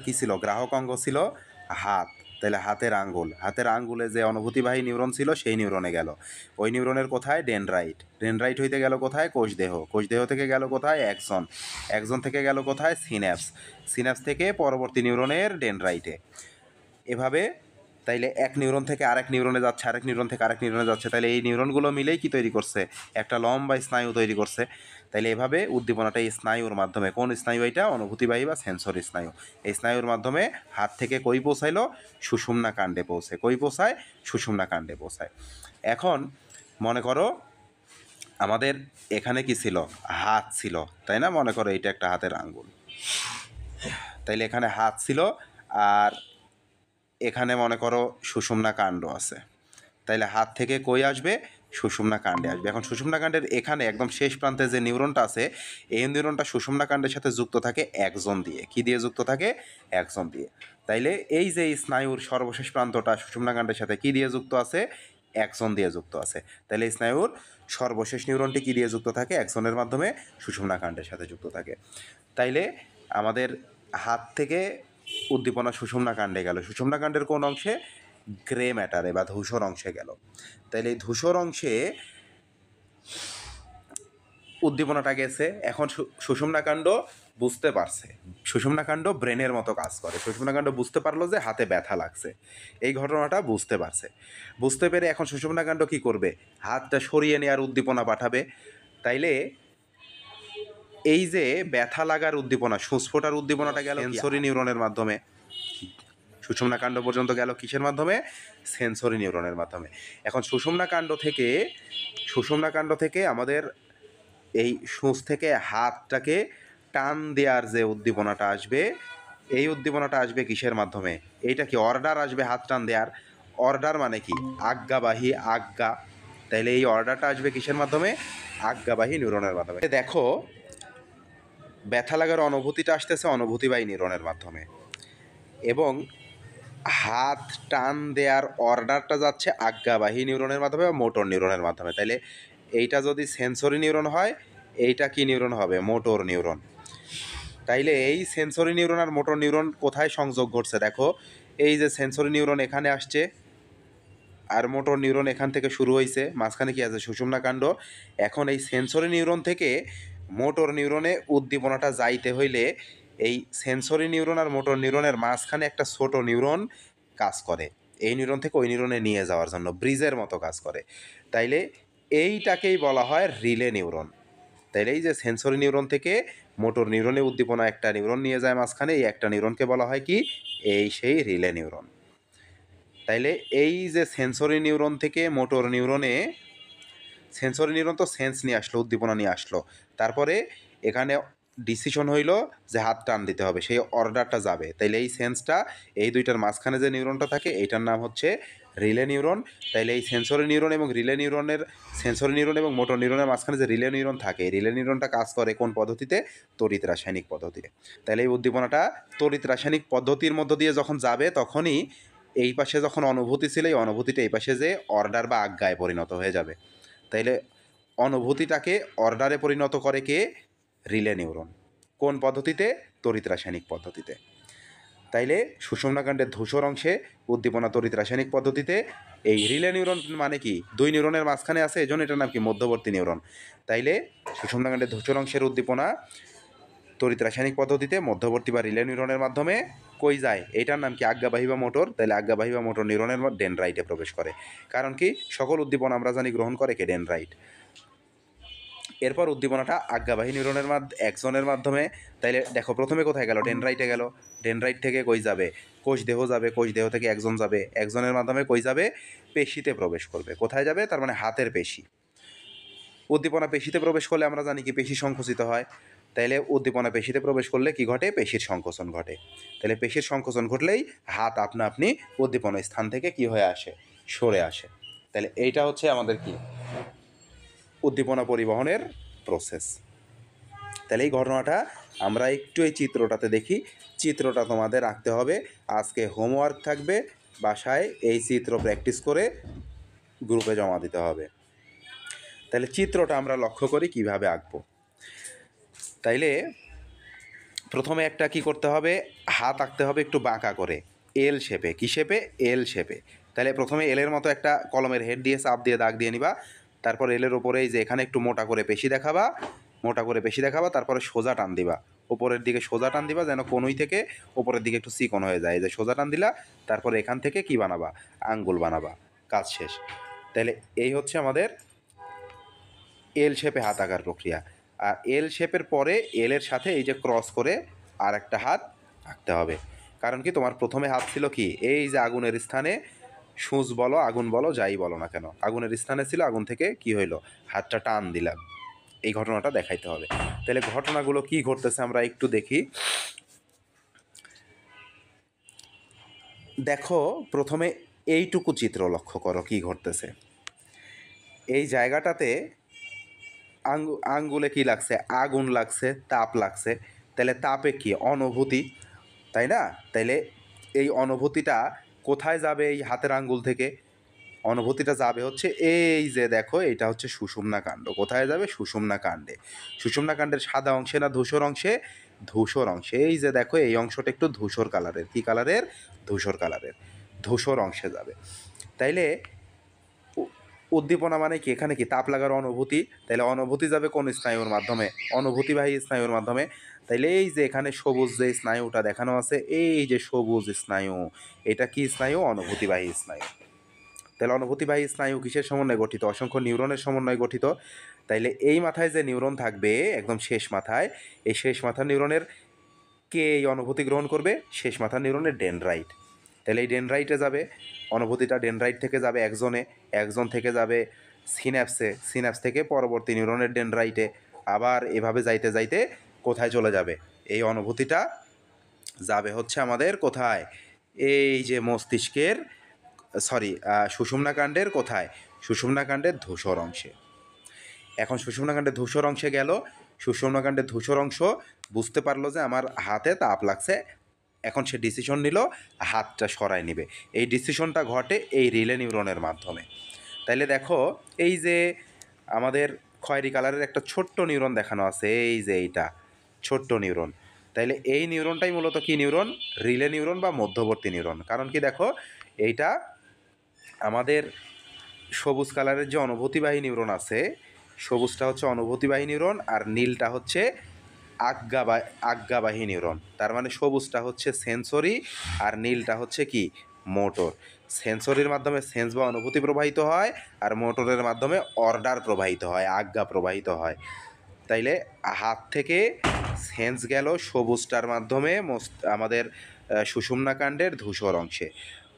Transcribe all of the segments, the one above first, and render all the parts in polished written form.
কী ছিল? গ্রাহক অঙ্গ ছিল হাত। তাহলে হাতের আঙ্গুলে যে অনুভূতিবাহী নিউরন ছিল সেই নিউরনে গেল। ওই নিউরনের কোথায়? ডেনড্রাইট। ডেনড্রাইট হইতে গেল কোথায়? কোষদেহ। কোষদেহ থেকে গেল কোথায়? অ্যাক্সন। অ্যাক্সন থেকে গেল কোথায়? সিন্যাপস। সিন্যাপস থেকে পরবর্তী নিউরনের ডেনড্রাইটে। এভাবে তাইলে এক নিউরন থেকে আরেক নিউরনে যাচ্ছে, আরেক নিউরন থেকে আরেক নিউরনে যাচ্ছে। তাইলে এই নিউরনগুলো মিলেই কি তৈরি করছে? একটা লম্বা স্নায়ু তৈরি করছে। তাইলে এভাবে উদ্দীপনাটা এই স্নায়ুর মাধ্যমে, কোন স্নায়ু এটা? অনুভূতিবাহী বা সেন্সরি স্নায়ু। এই স্নায়ুর মাধ্যমে হাত থেকে কই পৌঁছাইলো? সুষুম্না কাণ্ডে পৌঁছে। কই পৌঁছায়? সুষুম্না কাণ্ডে পৌঁছায়। এখন মনে করো আমাদের এখানে কি ছিল? হাত ছিল, তাই না? মনে করো এইটা একটা হাতের আঙ্গুল। তাইলে এখানে হাত ছিল আর এখানে মনে করো সুষুম্না কাণ্ড আছে। তাইলে হাত থেকে কই আসবে? সুষুম্না কাণ্ডে আসবে। এখন সুষুম্না কাণ্ডের এখানে একদম শেষ প্রান্তে যে নিউরনটা আছে, এই নিউরনটা সুষুম্না কাণ্ডের সাথে যুক্ত থাকে অ্যাক্সন দিয়ে। কি দিয়ে যুক্ত থাকে? অ্যাক্সন দিয়ে। তাইলে এই যে স্নায়ুর সর্বশেষ প্রান্তটা সুষুম্না কাণ্ডের সাথে কি দিয়ে যুক্ত আছে? অ্যাক্সন দিয়ে যুক্ত আছে। তাহলে স্নায়ুর সর্বশেষ নিউরনটি কি দিয়ে যুক্ত থাকে? অ্যাক্সনের মাধ্যমে সুষুম্না কাণ্ডের সাথে যুক্ত থাকে। তাইলে আমাদের হাত থেকে উদ্দীপনা সুষুম্না কাণ্ডে গেল। সুষুম্না কাণ্ডের কোন অংশে? গ্রে ম্যাটারে বা ধূসর অংশে গেল। তাইলে এই ধূসর অংশে উদ্দীপনাটা গেছে। এখন সুষুম্না কাণ্ড বুঝতে পারছে। সুষুম্না কাণ্ড ব্রেনের মতো কাজ করে। সুষুম্না কাণ্ড বুঝতে পারলো যে হাতে ব্যথা লাগছে। এই ঘটনাটা বুঝতে পারছে। বুঝতে পেরে এখন সুষুম্না কাণ্ড কী করবে? হাতটা সরিয়ে নেওয়ার উদ্দীপনা পাঠাবে। তাইলে এই যে ব্যথা লাগার উদ্দীপনা, সুস্ফোটার উদ্দীপনাটা গেল সেন্সরি নিউরনের মাধ্যমে। সুষুম্না কাণ্ড পর্যন্ত গেল কিসের মাধ্যমে? সেন্সরি নিউরনের মাধ্যমে। এখন সুষুম্না কাণ্ড থেকে আমাদের এই সূঁচ থেকে হাতটাকে টান দেওয়ার যে উদ্দীপনাটা আসবে, এই উদ্দীপনাটা আসবে কিসের মাধ্যমে? এইটা কি অর্ডার আসবে হাত টান দেওয়ার? অর্ডার মানে কি? আজ্ঞাবাহী, আজ্ঞা। তাইলে এই অর্ডারটা আসবে কিসের মাধ্যমে? আজ্ঞাবাহী নিউরনের মাধ্যমে। দেখো ব্যথা লাগার অনুভূতিটা আসতেছে অনুভূতিবাহী নিউরনের মাধ্যমে এবং হাত টান দেওয়ার অর্ডারটা যাচ্ছে আজ্ঞাবাহী নিউরনের মাধ্যমে বা মোটর নিউরনের মাধ্যমে। তাইলে এইটা যদি সেন্সরি নিউরন হয়, এইটা কি নিউরন হবে? Motor neuron. তাইলে এই সেন্সরি নিউরন আর মোটর নিউরন কোথায় সংযোগ ঘটছে? দেখো এই যে সেন্সরি নিউরন এখানে আসছে আর মোটর নিউরন এখান থেকে শুরু হয়েছে, মাঝখানে কি আছে? সুষুম্না কাণ্ড। এখন এই সেন্সরি নিউরন থেকে মোটর নিউরনে উদ্দীপনাটা যাইতে হইলে এই সেন্সরি নিউরন আর মোটর নিউরনের মাঝখানে একটা ছোট নিউরন কাজ করে এই নিউরন থেকে ওই নিউরনে নিয়ে যাওয়ার জন্য, ব্রিজের মতো কাজ করে। তাইলে এইটাকেই বলা হয় রিলে নিউরন। তাইলে এই যে সেন্সরি নিউরন থেকে মোটর নিউরনে উদ্দীপনা একটা নিউরন নিয়ে যায় মাঝখানে, এই একটা নিউরনকে বলা হয় কি? এই সেই রিলে নিউরন। তাইলে এই যে সেন্সরি নিউরন থেকে মোটর নিউরনে, সেন্সরি নিউরন তো সেন্স নিয়ে আসলো, উদ্দীপনা নিয়ে আসলো, তারপরে এখানে ডিসিশন হইল যে হাত টান দিতে হবে, সেই অর্ডারটা যাবে। তাইলে এই সেন্সটা এই দুইটার মাঝখানে যে নিউরনটা থাকে এইটার নাম হচ্ছে রিলে নিউরন। তাইলে এই সেন্সরি নিউরন এবং রিলে নিউরনের, সেন্সরি নিউরন এবং মোটর নিউরনের মাঝখানে যে রিলে নিউরন থাকে, এই রিলে নিউরনটা কাজ করে কোন পদ্ধতিতে? তড়িৎ রাসায়নিক পদ্ধতিতে। তাইলে এই উদ্দীপনাটা তড়িৎ রাসায়নিক পদ্ধতির মধ্য দিয়ে যখন যাবে, তখনই এই পাশে যখন অনুভূতি ছিল, এই অনুভূতিটা এই পাশে যে অর্ডার বা আজ্ঞায় পরিণত হয়ে যাবে। তাইলে অনুভূতিটাকে অর্ডারে পরিণত করে কে? Relay neuron. কোন পদ্ধতিতে? তড়িৎ রাসায়নিক পদ্ধতিতে। তাইলে সুষুম্নাকাণ্ডের ধূসর অংশে উদ্দীপনা তড়িৎ রাসায়নিক পদ্ধতিতে। এই রিলে নিউরন মানে কি? দুই নিউরনের মাঝখানে আছে, এজন্য এটার নাম কি? মধ্যবর্তী নিউরন। তাইলে সুষুম্নাকাণ্ডের ধূসর অংশের উদ্দীপনা তড়িৎ রাসায়নিক পদ্ধতিতে মধ্যবর্তী বা রিলে নিউরনের মাধ্যমে কই যায়? এটার নাম কি? আজ্ঞাবাহী বা মোটর। তাহলে আজ্ঞাবাহী বা মোটর নিউরনের ডেনড্রাইটে প্রবেশ করে। কারণ কি? সকল উদ্দীপনা আমরা জানি গ্রহণ করে কে? ডেনড্রাইট। এরপর উদ্দীপনাটা আজ্ঞাবাহী নিউরনের অ্যাক্সনের মাধ্যমে। তাইলে দেখো প্রথমে কোথায় গেল? ডেনড্রাইটে গেল। ডেনড্রাইট থেকে কই যাবে? কোষদেহ যাবে। কোষদেহ থেকে অ্যাক্সন যাবে। অ্যাক্সনের মাধ্যমে কই যাবে? পেশিতে প্রবেশ করবে। কোথায় যাবে? তার মানে হাতের পেশি। উদ্দীপনা পেশিতে প্রবেশ করলে আমরা জানি কি? পেশি সংকুচিত হয়। তাইলে উদ্দীপনা পেশিতে প্রবেশ করলে কি ঘটে? পেশির সংকোচন ঘটে। তাহলে পেশির সংকোচন ঘটলেই হাত আপনা আপনি উদ্দীপনা স্থান থেকে কি হয়ে আসে? সরে আসে। তাহলে এইটা হচ্ছে আমাদের কি? উদ্দীপনা পরিবহনের প্রসেস। তাহলে এই ঘটনাটা আমরা একটু এই চিত্রটাতে দেখি। চিত্রটা তোমাদের আঁকতে হবে। আজকে হোমওয়ার্ক থাকবে, বাসায় এই চিত্র প্র্যাকটিস করে গ্রুপে জমা দিতে হবে। তাহলে চিত্রটা আমরা লক্ষ্য করি কিভাবে আঁকবো। তাইলে প্রথমে একটা কি করতে হবে, হাত আঁকতে হবে একটু বাঁকা করে, এল শেপে। কী শেপে? এল শেপে। তাহলে প্রথমে এলের মতো একটা কলমের হেড দিয়ে চাপ দিয়ে দাগ দিয়ে নিবা। তারপর এলের ওপরে এই যে এখানে একটু মোটা করে পেশি দেখাবা, মোটা করে পেশি দেখাবা, তারপরে সোজা টান দিবা, ওপরের দিকে সোজা টান দিবা যেন কনুই থেকে ওপরের দিকে একটু চিকন হয়ে যায়। এই যে সোজা টান দিলা, তারপরে এখান থেকে কি বানাবা? আঙ্গুল বানাবা। কাজ শেষ। তাহলে এই হচ্ছে আমাদের এল শেপে হাত আঁকার প্রক্রিয়া। আর এল শেপের পরে এলের সাথে এই যে ক্রস করে আর একটা হাত আঁকতে হবে। কারণ কি, তোমার প্রথমে হাত ছিল কি, এই যে আগুনের স্থানে, সূচ বলো আগুন বলো যাই বলো না কেন, আগুনের স্থানে ছিল, আগুন থেকে কি হইলো, হাতটা টান দিলাম। এই ঘটনাটা দেখাইতে হবে। তাহলে ঘটনাগুলো কি ঘটতেছে আমরা একটু দেখি। দেখো প্রথমে এইটুকু চিত্র লক্ষ্য করো কি ঘটতেছে। এই জায়গাটাতে আঙ্গুলে কি লাগছে? আগুন লাগছে, তাপ লাগছে। তাহলে তাপে কি? অনুভূতি, তাই না? তাইলে এই অনুভূতিটা কোথায় যাবে? এই হাতের আঙ্গুল থেকে অনুভূতিটা যাবে হচ্ছে এই যে দেখো, এটা হচ্ছে সুষুম্না কাণ্ড। কোথায় যাবে? সুষুম্না কাণ্ডে। সুষুম্না কাণ্ডের সাদা অংশে না ধূসর অংশে? ধূসর অংশে। এই যে দেখো, এই অংশটা একটু ধূসর কালারের। কি কালারের? ধূসর কালারের। ধূসর অংশে যাবে। তাইলে উদ্দীপনা মানে কি? এখানে কি তাপ লাগার অনুভূতি। তাইলে অনুভূতি যাবে কোন স্নায়ুর মাধ্যমে? অনুভূতিবাহী স্নায়ুর মাধ্যমে। তাইলে এই যে এখানে সবুজ যে স্নায়ুটা দেখানো আছে, এই যে সবুজ স্নায়ু, এটা কি স্নায়ু? অনুভূতিবাহী স্নায়ু। তাহলে অনুভূতিবাহী স্নায়ু কিসের সমন্বয়ে গঠিত? অসংখ্য নিউরনের সমন্বয়ে গঠিত। তাইলে এই মাথায় যে নিউরন থাকবে একদম শেষ মাথায়, এই শেষ মাথার নিউরনের কে এই অনুভূতি গ্রহণ করবে? শেষ মাথার নিউরনের ডেনড্রাইট। তাহলে এই ডেনড্রাইটে যাবে অনুভূতিটা, ডেনড্রাইট থেকে যাবে একজনে, একজন থেকে যাবে সিন্যাপসে, সিন্যাপস থেকে পরবর্তী নিউরনের ডেনড্রাইটে, আবার এভাবে যাইতে যাইতে কোথায় চলে যাবে? এই অনুভূতিটা যাবে হচ্ছে আমাদের কোথায়? এই যে মস্তিষ্কের, সরি, সুষুম্না কাণ্ডের কোথায়? সুষুম্না কাণ্ডের ধূসর অংশে। এখন সুষুম্না কাণ্ডের ধূসর অংশে গেল, সুষুম্না কাণ্ডের ধূসর অংশ বুঝতে পারলো যে আমার হাতে তাপ লাগছে, এখন সে ডিসিশন নিল হাতটা সরায় নেবে। এই ডিসিশনটা ঘটে এই রিলে নিউরনের মাধ্যমে। তাইলে দেখো, এই যে আমাদের খয়েরি কালারের একটা ছোট্ট নিউরন দেখানো আছে, এই যে এইটা ছোট্ট নিউরন। তাইলে এই নিউরনটাই মূলত কি নিউরন? রিলে নিউরন বা মধ্যবর্তী নিউরন। কারণ কি, দেখো এইটা আমাদের সবুজ কালারের যে অনুভূতিবাহী নিউরন আছে, সবুজটা হচ্ছে অনুভূতিবাহী নিউরন আর নীলটা হচ্ছে আজ্ঞাবাহী নিউরন। তার মানে সবুজটা হচ্ছে সেন্সরি আর নীলটা হচ্ছে কি? মোটর। সেন্সরির মাধ্যমে সেন্স বা অনুভূতি প্রবাহিত হয়, আর মোটরের মাধ্যমে অর্ডার প্রবাহিত হয়, আজ্ঞা প্রবাহিত হয়। তাইলে হাত থেকে সেন্স গেল সবুজটার মাধ্যমে আমাদের সুষুম্না কাণ্ডের ধূসর অংশে,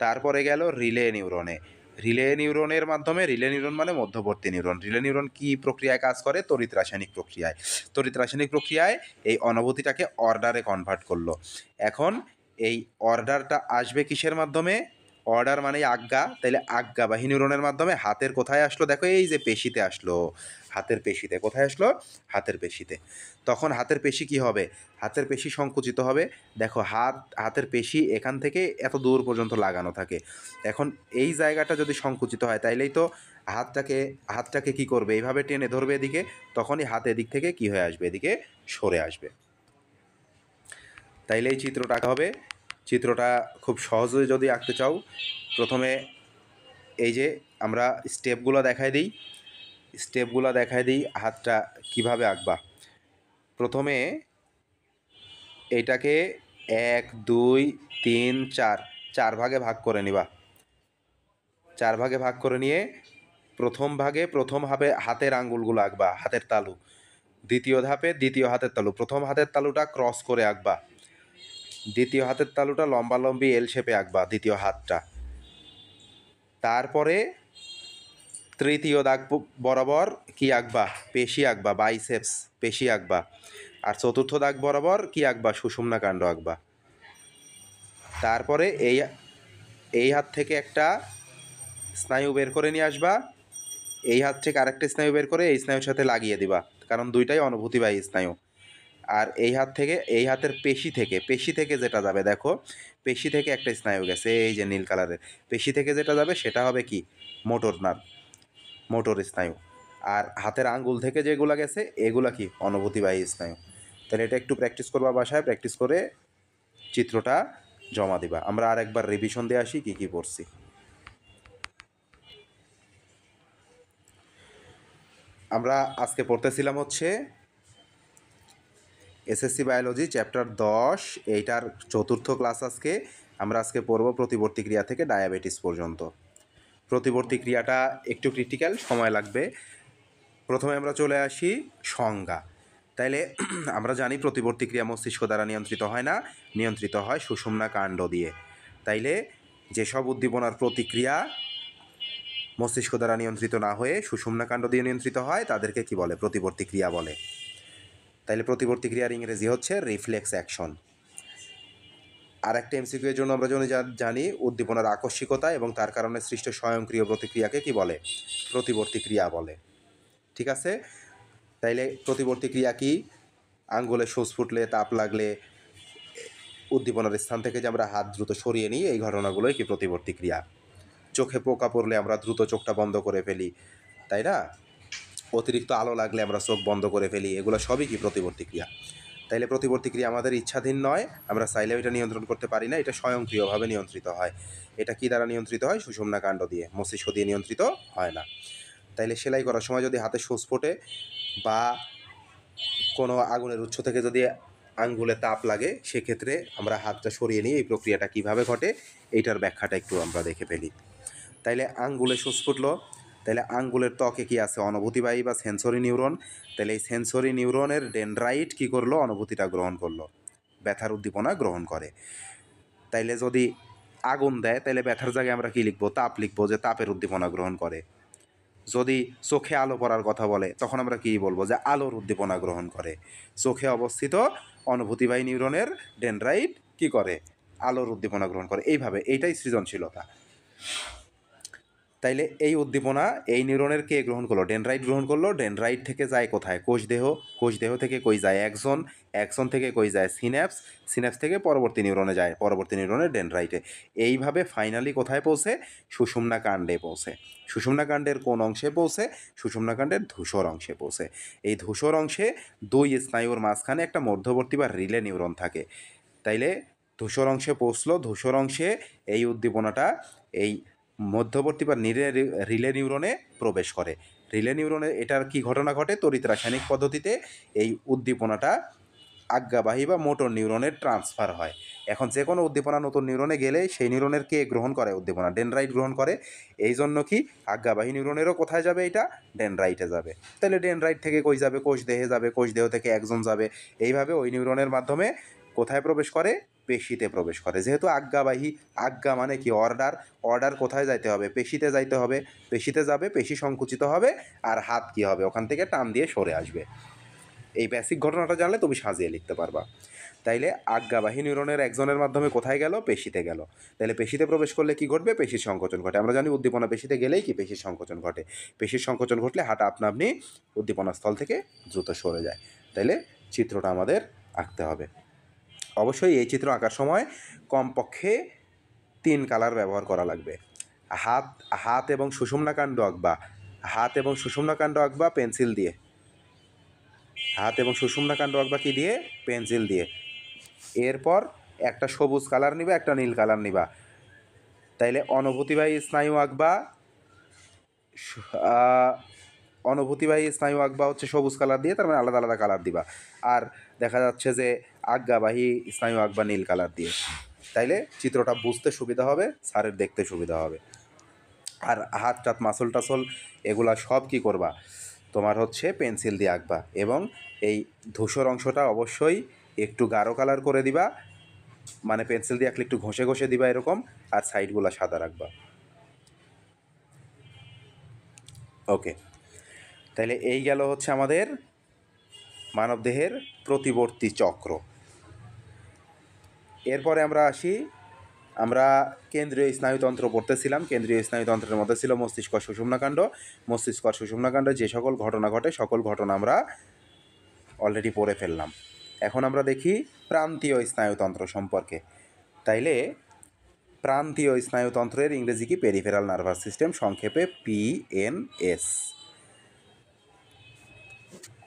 তারপরে গেল রিলে নিউরনে। রিলে নিউরনের মাধ্যমে, রিলে নিউরন মানে মধ্যবর্তী নিউরন। রিলে নিউরন কি প্রক্রিয়ায় কাজ করে? তড়িৎ রাসায়নিক প্রক্রিয়ায়। তড়িৎ রাসায়নিক প্রক্রিয়ায় এই অনুভূতিটাকে অর্ডারে কনভার্ট করলো। এখন এই অর্ডারটা আসবে কিসের মাধ্যমে? অর্ডার মানে আজ্ঞা, তাইলে আজ্ঞাবাহী নিউরনের মাধ্যমে হাতের কোথায় আসলো? দেখো এই যে পেশিতে আসলো, হাতের পেশিতে। কোথায় আসলো? হাতের পেশিতে। তখন হাতের পেশি কি হবে? হাতের পেশি সংকুচিত হবে। দেখো হাতের পেশি এখান থেকে এত দূর পর্যন্ত লাগানো থাকে। এখন এই জায়গাটা যদি সংকুচিত হয়, তাইলেই তো হাতটাকে কি করবে? এইভাবে টেনে ধরবে এদিকে, তখনই হাত এদিক থেকে কি হয়ে আসবে? এদিকে সরে আসবে। তাইলে এই চিত্রটা আঁকা হবে। চিত্রটা খুব সহজে যদি আঁকতে চাও, প্রথমে এই যে আমরা স্টেপগুলো দেখাই দিই হাতটা কিভাবে আঁকবা। প্রথমে এইটাকে 1 2 3 4 4 ভাগে ভাগ করে নিবা। 4 ভাগে ভাগ করে নিয়ে প্রথম ধাপে হাতের আঙ্গুলগুলো আঁকবা, হাতের তালু। দ্বিতীয় ধাপে দ্বিতীয় হাতের তালু। প্রথম হাতের তালুটা ক্রস করে আঁকবা, দ্বিতীয় হাতের তালুটা লম্বালম্বি এল শেপে আঁকবা, দ্বিতীয় হাতটা। তারপরে তৃতীয় দাগ বরাবর কি আঁকবা? পেশি আঁকবা, বাইসেপস পেশি আঁকবা। আর চতুর্থ দাগ বরাবর কি আঁকবা? সুষুম্না কাণ্ড আঁকবা। তারপরে এই হাত থেকে একটা স্নায়ু বের করে নিয়ে আসবা, এই হাত থেকে আরেকটা স্নায়ু বের করে এই স্নায়ুর সাথে লাগিয়ে দিবা, কারণ দুইটাই অনুভূতিবাহী স্নায়ু। আর এই হাতের পেশি থেকে যেটা যাবে, দেখো পেশি থেকে একটা স্নায়ু গেছে, এই যে নীল কালারের পেশি থেকে যেটা যাবে সেটা হবে কি? মোটর নার্ভ, মোটর স্নায়ু। আর হাতের আঙ্গুল থেকে যেগুলা গেছে এগুলা কি? অনুভূতিবাহী স্নায়ু। তাহলে এটা একটু প্র্যাকটিস করবা, বাসায় প্র্যাকটিস করে চিত্রটা জমা দিবা। আমরা আর একবার রিভিশন দিয়ে আসি কী কী পড়ছি। আমরা আজকে পড়তেছিলাম হচ্ছে এসএসসি বায়োলজি চ্যাপ্টার 10, এইটার চতুর্থ ক্লাস আজকে। আমরা আজকে পড়ব প্রতিবর্তী ক্রিয়া থেকে ডায়াবেটিস পর্যন্ত। প্রতিবর্তী ক্রিয়াটা একটু ক্রিটিক্যাল, সময় লাগবে। প্রথমে আমরা চলে আসি সংজ্ঞা। তাইলে আমরা জানি প্রতিবর্তী ক্রিয়া মস্তিষ্ক দ্বারা নিয়ন্ত্রিত হয় না, নিয়ন্ত্রিত হয় সুষুম্না কাণ্ড দিয়ে। তাইলে যেসব উদ্দীপনার প্রতিক্রিয়া মস্তিষ্ক দ্বারা নিয়ন্ত্রিত না হয়ে সুষুম্না কাণ্ড দিয়ে নিয়ন্ত্রিত হয় তাদেরকে কি বলে? প্রতিবর্তী ক্রিয়া বলে। তাইলে প্রতিবর্তী ক্রিয়ার ইংরেজি হচ্ছে রিফ্লেক্স অ্যাকশন। আর একটা এমসিকিউ এর জন্য আমরা জানি উদ্দীপনার আকস্মিকতা এবং তার কারণে সৃষ্ট স্বয়ংক্রিয় প্রতিক্রিয়াকে কি বলে? প্রতিবর্তী ক্রিয়া বলে। ঠিক আছে? তাইলে প্রতিবর্তী ক্রিয়া কি? আঙ্গুলে সূচ ফুটলে, তাপ লাগলে, উদ্দীপনার স্থান থেকে যে আমরা হাত দ্রুত সরিয়ে নিই, এই ঘটনাগুলোই কি প্রতিবর্তী ক্রিয়া। চোখে পোকা পড়লে আমরা দ্রুত চোখটা বন্ধ করে ফেলি, তাই না? অতিরিক্ত আলো লাগলে আমরা চোখ বন্ধ করে ফেলি, এগুলো সবই কি প্রতিবর্তী ক্রিয়া। তাইলে প্রতিবর্তী ক্রিয়া আমাদের ইচ্ছাধীন নয়, আমরা চাইলেও এটা নিয়ন্ত্রণ করতে পারি না, এটা স্বয়ংক্রিয়ভাবে নিয়ন্ত্রিত হয়। এটা কি দ্বারা নিয়ন্ত্রিত হয়? সুষুম্না কাণ্ড দিয়ে, মস্তিষ্ক দিয়ে নিয়ন্ত্রিত হয় না। তাইলে সেলাই করার সময় যদি হাতে সূচ ফোটে বা কোনো আগুনের উৎস থেকে যদি আঙ্গুলে তাপ লাগে, সেক্ষেত্রে আমরা হাতটা সরিয়ে নিই। এই প্রক্রিয়াটা কিভাবে ঘটে এইটার ব্যাখ্যাটা একটু আমরা দেখে ফেলি। তাইলে আঙ্গুলে সূচ ফুটলো, তাহলে আঙ্গুলের ত্বকে কি আছে? অনুভূতিবাহী বা সেন্সরি নিউরন। তাহলে এই সেন্সরি নিউরনের ডেনড্রাইট কি করলো? অনুভূতিটা গ্রহণ করলো, ব্যথার উদ্দীপনা গ্রহণ করে। তাইলে যদি আগুন দেয় তাহলে ব্যথার জায়গায় আমরা কি লিখবো? তাপ লিখবো, যে তাপের উদ্দীপনা গ্রহণ করে। যদি চোখে আলো পড়ার কথা বলে তখন আমরা কি বলবো? যে আলোর উদ্দীপনা গ্রহণ করে। চোখে অবস্থিত অনুভূতিবাহী নিউরনের ডেনড্রাইট কি করে? আলোর উদ্দীপনা গ্রহণ করে। এইভাবে, এইটাই সৃজনশীলতা। তাইলে এই উদ্দীপনা এই নিউরনের কে গ্রহণ করলো? ডেনড্রাইট গ্রহণ করলো। ডেনড্রাইট থেকে যায় কোথায়? কোষদেহ। কোষদেহ থেকে কই যায়? অ্যাক্সন। অ্যাক্সন থেকে কই যায়? সিন্যাপস। সিন্যাপস থেকে পরবর্তী নিউরনে যায়, পরবর্তী নিউরনের ডেনড্রাইটে। এইভাবে ফাইনালি কোথায় পৌঁছে? সুষুম্না কাণ্ডে পৌঁছে। সুষুম্না কাণ্ডের কোন অংশে পৌঁছে? সুষুম্না কাণ্ডের ধূসর অংশে পৌঁছে। এই ধূসর অংশে দুই স্নায়ুর মাঝখানে একটা মধ্যবর্তী বা রিলে নিউরন থাকে। তাইলে ধূসর অংশে পৌঁছলো, ধূসর অংশে এই উদ্দীপনাটা এই মধ্যবর্তী বা রিলে নিউরনে প্রবেশ করে। রিলে নিউরনে এটার কি ঘটনা ঘটে? তড়িৎ রাসায়নিক পদ্ধতিতে এই উদ্দীপনাটা আজ্ঞাবাহী বা মোটর নিউরনের ট্রান্সফার হয়। এখন যে কোনো উদ্দীপনা নতুন নিউরনে গেলে সেই নিউরনের কে গ্রহণ করে উদ্দীপনা? ডেনড্রাইট গ্রহণ করে। এই জন্য কি আজ্ঞাবাহী নিউরনেরও কোথায় যাবে? এটা ডেনড্রাইটে যাবে। তাহলে ডেনড্রাইট থেকে কই যাবে? কোষ দেহে যাবে, কোষ দেহ থেকে একজন যাবে। এইভাবে ওই নিউরনের মাধ্যমে কোথায় প্রবেশ করে? পেশিতে প্রবেশ করে। যেহেতু আজ্ঞাবাহী, আজ্ঞা মানে কি? অর্ডার। অর্ডার কোথায় যাইতে হবে? পেশিতে যাইতে হবে। পেশিতে যাবে, পেশি সংকুচিত হবে, আর হাত কি হবে? ওখান থেকে টান দিয়ে সরে আসবে। এই বেসিক ঘটনাটা জানলে তুমি সাজিয়ে লিখতে পারবা। তাইলে আজ্ঞাবাহী নিউরনের একজনের মাধ্যমে কোথায় গেল? পেশিতে গেল। তাহলে পেশিতে প্রবেশ করলে কি ঘটবে? পেশির সংকোচন ঘটে। আমরা জানি উদ্দীপনা পেশিতে গেলেই কি পেশির সংকোচন ঘটে। পেশির সংকোচন ঘটলে হাঁটা আপনা আপনি উদ্দীপনা স্থল থেকে দ্রুত সরে যায়। তাইলে চিত্রটা আমাদের আঁকতে হবে। অবশ্যই এই চিত্র আঁকার সময় কমপক্ষে 3 কালার ব্যবহার করা লাগবে। হাত এবং সুষুম্নাকাণ্ড আঁকবা। হাত এবং সুষুম্নাকাণ্ড আঁকবা পেন্সিল দিয়ে। হাত এবং সুষুম্নাকাণ্ড আঁকবা কি দিয়ে? পেন্সিল দিয়ে। এরপর একটা সবুজ কালার নিবা, একটা নীল কালার নিবা। তাইলে অনুভূতিবাহী স্নায়ু আঁকবা। অনুভূতিবাহী স্নায়ু আঁকবা হচ্ছে সবুজ কালার দিয়ে, তার মানে আলাদা আলাদা কালার দিবা। আর দেখা যাচ্ছে যে আজ্ঞাবাহী স্নায়ু আঁকবা নীল কালার দিয়ে। তাইলে চিত্রটা বুঝতে সুবিধা হবে, স্যারের দেখতে সুবিধা হবে। আর হাত টাত মাসল টাসল এগুলা সব কি করবা? তোমার হচ্ছে পেন্সিল দিয়ে আঁকবা। এবং এই ধূসর অংশটা অবশ্যই একটু গাঢ় কালার করে দিবা, মানে পেন্সিল দিয়ে আঁকলে একটু ঘষে ঘষে দিবা এরকম, আর সাইডগুলো সাদা রাখবা। ওকে, তাইলে এই গেল হচ্ছে আমাদের মানবদেহের প্রতিবর্তী চক্র। এরপরে আমরা আসি, আমরা কেন্দ্রীয় স্নায়ুতন্ত্র পড়তেছিলাম। কেন্দ্রীয় স্নায়ুতন্ত্রের মধ্যে ছিল মস্তিষ্ক আর সুষুম্নাকাণ্ড। মস্তিষ্ক আর সুষুম্নাকাণ্ডে যে সকল ঘটনা ঘটে সকল ঘটনা আমরা অলরেডি পড়ে ফেললাম। এখন আমরা দেখি প্রান্তীয় স্নায়ুতন্ত্র সম্পর্কে। তাইলে প্রান্তীয় স্নায়ুতন্ত্রের ইংরেজি কি? পেরিফেরাল নার্ভাস সিস্টেম, সংক্ষেপে PNS।